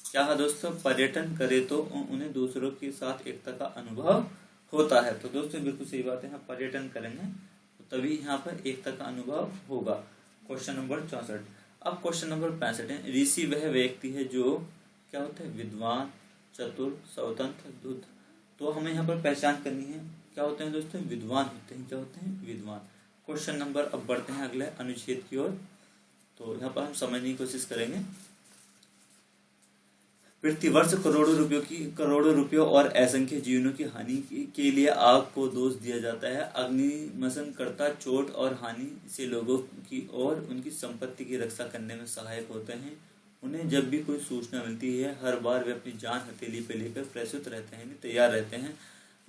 क्या है दोस्तों, पर्यटन करे तो उन्हें दूसरों के साथ एकता का अनुभव होता है। तो दोस्तों बिल्कुल सही बात है, यहाँ पर्यटन करेंगे तो तभी यहाँ पर एकता का अनुभव होगा। Question number 64। अब क्वेश्चन नंबर 65 है, ऋषि वह व्यक्ति है जो क्या होता है, विद्वान, चतुर, स्वतंत्र, धूर्त। तो हमें यहाँ पर पहचान करनी है, क्या होते हैं दोस्तों, विद्वान होते हैं। क्या होते हैं, विद्वान। क्वेश्चन नंबर अब बढ़ते हैं अगले अनुच्छेद की ओर। तो यहाँ पर हम समझने की कोशिश करेंगे। प्रतिवर्ष करोड़ों रुपयों और असंख्य जीवनों की हानि के लिए आग को दोष दिया जाता है। अग्निशमनकर्ता चोट और हानि से लोगों की और उनकी संपत्ति की रक्षा करने में सहायक होते हैं। उन्हें जब भी कोई सूचना मिलती है, हर बार वे अपनी जान हथेली पे लेकर प्रस्तुत रहते हैं, तैयार रहते हैं।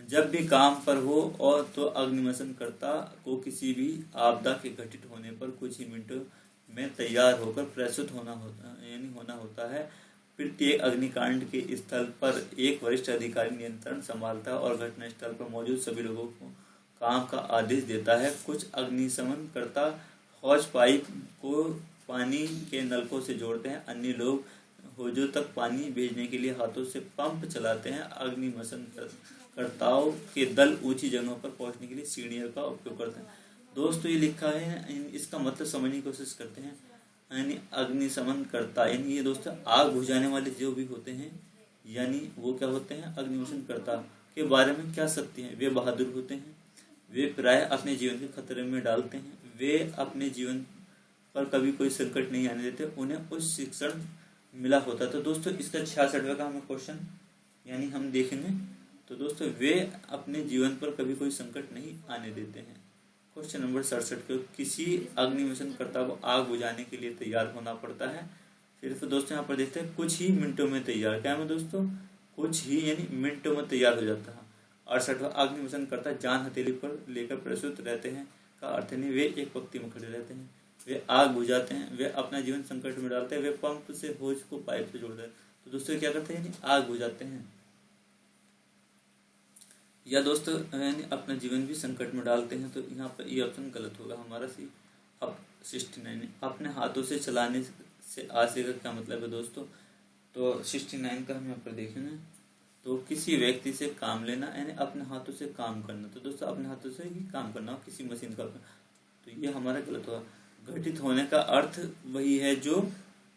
जब भी काम पर हो और तो अग्निशमनकर्ता को किसी भी आपदा के घटित होने पर कुछ ही मिनटों में तैयार होकर प्रस्तुत होना होता है। प्रत्येक अग्निकांड के स्थल पर एक वरिष्ठ अधिकारी नियंत्रण संभालता है और घटना स्थल पर मौजूद सभी लोगों को काम का आदेश देता है। कुछ अग्निशमनकर्ता हौज पाइप को पानी के नलकों से जोड़ते हैं, अन्य लोग हौजों तक पानी भेजने के लिए हाथों से पंप चलाते हैं। अग्निशमनकर्ताओं के दल ऊंची जगहों पर पहुंचने के लिए सीढ़ियों का उपयोग करते हैं। दोस्तों ये लिखा है, इसका मतलब समझने की कोशिश करते हैं। यानी अग्निशमनकर्ता यानी ये दोस्तों आग बुझाने वाले जो भी होते हैं, यानी वो क्या होते हैं, अग्निशमनकर्ता के बारे में क्या सत्य है, वे बहादुर होते हैं, वे प्राय अपने जीवन के खतरे में डालते हैं, वे अपने जीवन पर कभी कोई संकट नहीं आने देते, उन्हें उस शिक्षण मिला होता। तो दोस्तों इसका 66वां का हमें क्वेश्चन यानी हम देखेंगे। तो दोस्तों वे अपने जीवन पर कभी कोई संकट नहीं आने देते हैं। क्वेश्चन नंबर 67 को, किसी अग्निशमनकर्ता को आग बुझाने के लिए तैयार होना पड़ता है सिर्फ दोस्तों यहाँ पर देखते हैं कुछ ही मिनटों में तैयार। क्या है दोस्तों, कुछ ही यानी मिनटों में तैयार हो जाता है। 68वां अग्निशमनकर्ता जान हथेली पर लेकर प्रस्तुत रहते हैं का अर्थ नहीं वे एक पंक्ति में खड़े रहते हैं, वे आग बुझाते हैं, वे अपना जीवन संकट में डालते हैं, वे पंप से होज को पाइप से जोड़ते हैं। तो दोस्तों क्या करते हैं, आग बुझाते हैं या दोस्तों यानी अपना जीवन भी संकट में डालते हैं। तो यहाँ पर ये ऑप्शन गलत होगा हमारा सी। अब 69 अपने हाथों से चलाने से आशय का क्या मतलब है दोस्तों। तो 69 का हम यहाँ पर देखेंगे। तो किसी व्यक्ति से काम लेना यानी अपने हाथों से काम करना। तो दोस्तों अपने हाथों से ही काम करना हो, किसी मशीन का, तो ये हमारा गलत होगा। घटित होने का अर्थ वही है जो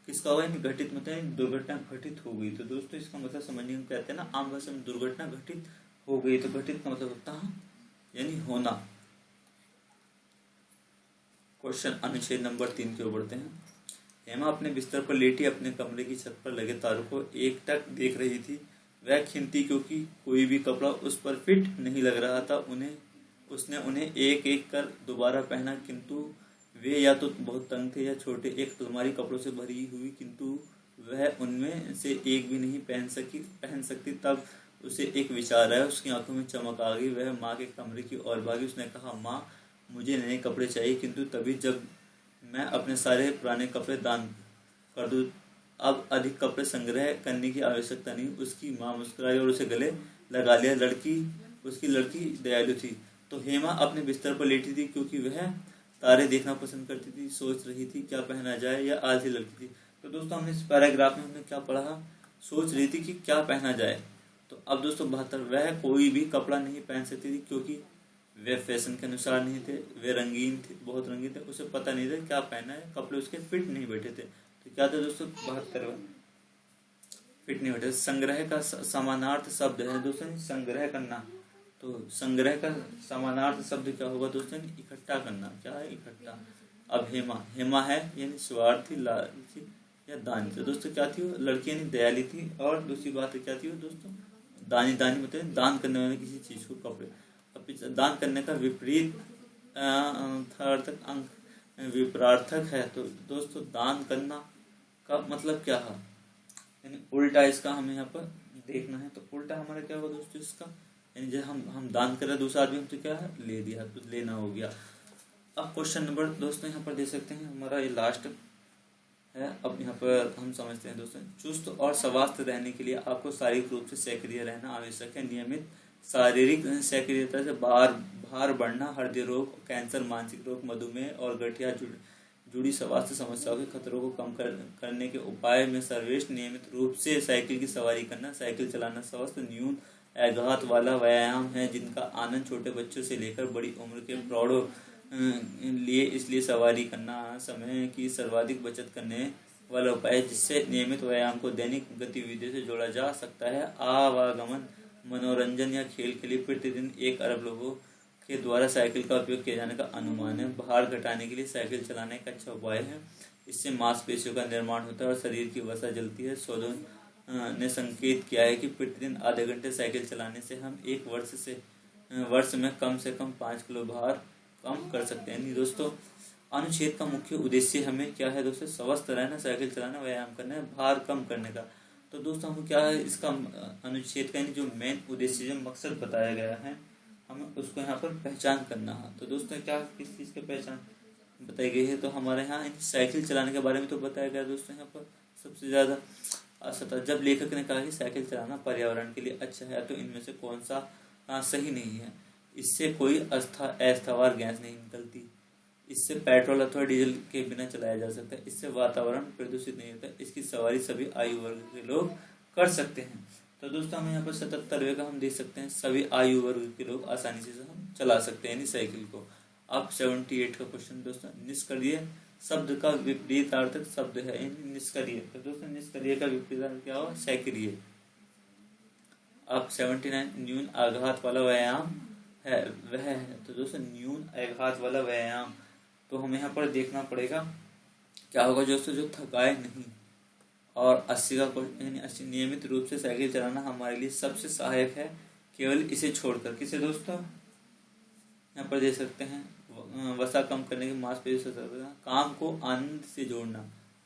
किसका होगा, यानी घटित मतलब दुर्घटना घटित हो गई। तो दोस्तों इसका मतलब समझने को कहते हैं ना, आम भाषा में दुर्घटना घटित हो गई। तो घटित का मतलब होता है यानी होना। क्वेश्चन अनुच्छेद नंबर 3 की ओर बढ़ते हैं। हेमा अपने बिस्तर पर लेटी अपने कमरे की छत पर लगे तारों को एकटक देख रही थी। वह खिंती क्योंकि कोई भी कपड़ा उस पर फिट नहीं लग रहा था। उसने उन्हें एक एक कर दोबारा पहना, किंतु वे या तो बहुत तंग थे या छोटे। एक अलमारी कपड़ों से भरी हुई, किंतु वह उनमें से एक भी नहीं पहन सकती। तब उसे एक विचार आया, उसकी आंखों में चमक आ गई। वह माँ के कमरे की ओर भागी। उसने कहा, माँ मुझे नए कपड़े चाहिए, किंतु तभी जब मैं अपने सारे पुराने कपड़े दान कर दूं। अब अधिक कपड़े संग्रह करने की आवश्यकता नहीं। उसकी माँ मुस्कुराई और उसे गले लगा लिया। उसकी लड़की दयालु थी। तो हेमा अपने बिस्तर पर लेटी थी क्योंकि वह तारे देखना पसंद करती थी। सोच रही थी क्या पहना जाए, या आलसी लगती थी। तो दोस्तों हमने इस पैराग्राफ में हमने क्या पढ़ा, सोच रही थी कि क्या पहना जाए। तो अब दोस्तों 72 वह कोई भी कपड़ा नहीं पहन सकती थी क्योंकि वे फैशन के अनुसार नहीं थे। वे रंगीन थे, बहुत रंगीन थे। उसे पता नहीं था क्या पहना है। कपड़े उसके फिट नहीं बैठे थे। तो क्या था दोस्तों 72 फिट नहीं बैठे। संग्रह का समानार्थ शब्द है दोस्तों संग्रह करना। तो संग्रह का समानार्थक शब्द क्या होगा दोस्तों? इकट्ठा करना। क्या है? इकट्ठा। अब हेमा, हेमा है यानी स्वार्थी, लालची या दानी। तो दोस्तों क्या थी वो? लड़की यानी दयालु थी। और दूसरी बात क्या थी वो दोस्तों? दानी। दानी मतलब दान करने वाले किसी चीज को, कपड़े। अब दान करने का विपरीत अर्थक अंक विपरार्थक है। तो दोस्तों दान करना का मतलब क्या है? यानी उल्टा इसका हमें यहाँ पर देखना है। तो उल्टा हमारा क्या होगा दोस्तों इसका? यानी जब हम दान कर रहे हैं दूसरा आदमी, हम तो क्या है? ले दिया, तो लेना हो गया। अब क्वेश्चन नंबर दोस्तों यहाँ पर दे सकते हैं, हमारा ये लास्ट है। अब यहाँ पर हम समझते हैं दोस्तों, चुस्त और स्वस्थ रहने के लिए आपको शारीरिक रूप से सक्रिय रहना आवश्यक है। नियमित शारीरिक सक्रियता से भार बढ़ना, हृदय रोग, कैंसर, मानसिक रोग, मधुमेह और गठिया जुड़ी स्वास्थ्य समस्याओं के खतरों को कम करने के उपाय में सर्वश्रेष्ठ नियमित रूप से साइकिल की सवारी करना। साइकिल चलाना स्वस्थ, न्यून आघात वाला व्यायाम है जिनका आनंद छोटे बच्चों से लेकर बड़ी उम्र के प्रौढ़ों लिए इसलिए सवारी करना समय की सर्वाधिक बचत करने वाला उपाय है, जिससे नियमित व्यायाम को दैनिक गतिविधियों से जोड़ा जा सकता है। आवागमन, मनोरंजन या खेल के लिए प्रतिदिन 1 अरब लोगों के द्वारा साइकिल का उपयोग किए जाने का अनुमान है। भार घटाने के लिए साइकिल चलाना एक अच्छा उपाय है। इससे मांसपेशियों का निर्माण होता है और शरीर की वसा जलती है। शोधों ने संकेत किया है कि प्रतिदिन आधे घंटे साइकिल चलाने से हम एक वर्ष में कम से कम 5 किलो भार कम कर सकते हैं। दोस्तों अनुच्छेद का मुख्य उद्देश्य हमें क्या है दोस्तों? स्वस्थ रहना, साइकिल चलाना, व्यायाम करना, भार कम करने का। तो दोस्तों हम क्या है इसका अनुच्छेद का जो मेन उद्देश्य, जो मकसद बताया गया है, हमें उसको यहाँ पर पहचान करना है। तो दोस्तों क्या किस चीज़ की पहचान बताई गई है? तो हमारे यहाँ साइकिल चलाने के बारे में तो बताया गया दोस्तों। यहाँ पर सबसे ज़्यादा असर जब लेखक ने कहा कि साइकिल चलाना पर्यावरण के लिए अच्छा है, तो इनमें से कौन सा सही नहीं है? इससे कोई अस्थावर गैस नहीं निकलती, इससे पेट्रोल अथवा डीजल के बिना चलाया जा सकता है, इससे वातावरण प्रदूषित नहीं होता, इसकी सवारी सभी आयु वर्ग के लोग कर सकते हैं। तो दोस्तों हम यहाँ पर 77वें का हम देख सकते हैं, सभी आयु वर्ग के लोग आसानी से हम चला सकते हैं साइकिल को। अब 78 का क्वेश्चन दोस्तों, निष्क्रिय शब्द का विपरीतार्थक शब्द है निष्क्रिय। तो दोस्तों निष्क्रिय का विपरीतार्थक क्या हो? सक्रिय। अब 79 न्यून आघात वाला व्यायाम है वह है। तो दोस्तों न्यून आघात वाला व्यायाम, तो हमें यहाँ पर देखना पड़ेगा क्या होगा दोस्तों? जो थकाए नहीं। और 80 का क्वेश्चन, यानी 80 नियमित रूप से साइकिल चलाना हमारे लिए सबसे सहायक है, केवल इसे छोड़कर। किसे दोस्तों? यहाँ पर दे सकते हैं वसा कम करने के, मांसपेशियों से काम को आनंद से जोड़ना।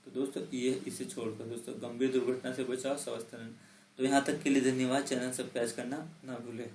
तो दोस्तों ये इसे छोड़कर दोस्तों गंभीर दुर्घटना से बचाव, स्वस्थ रहना। तो यहाँ तक के लिए धन्यवाद। चैनल सब्सक्राइब करना ना भूलें।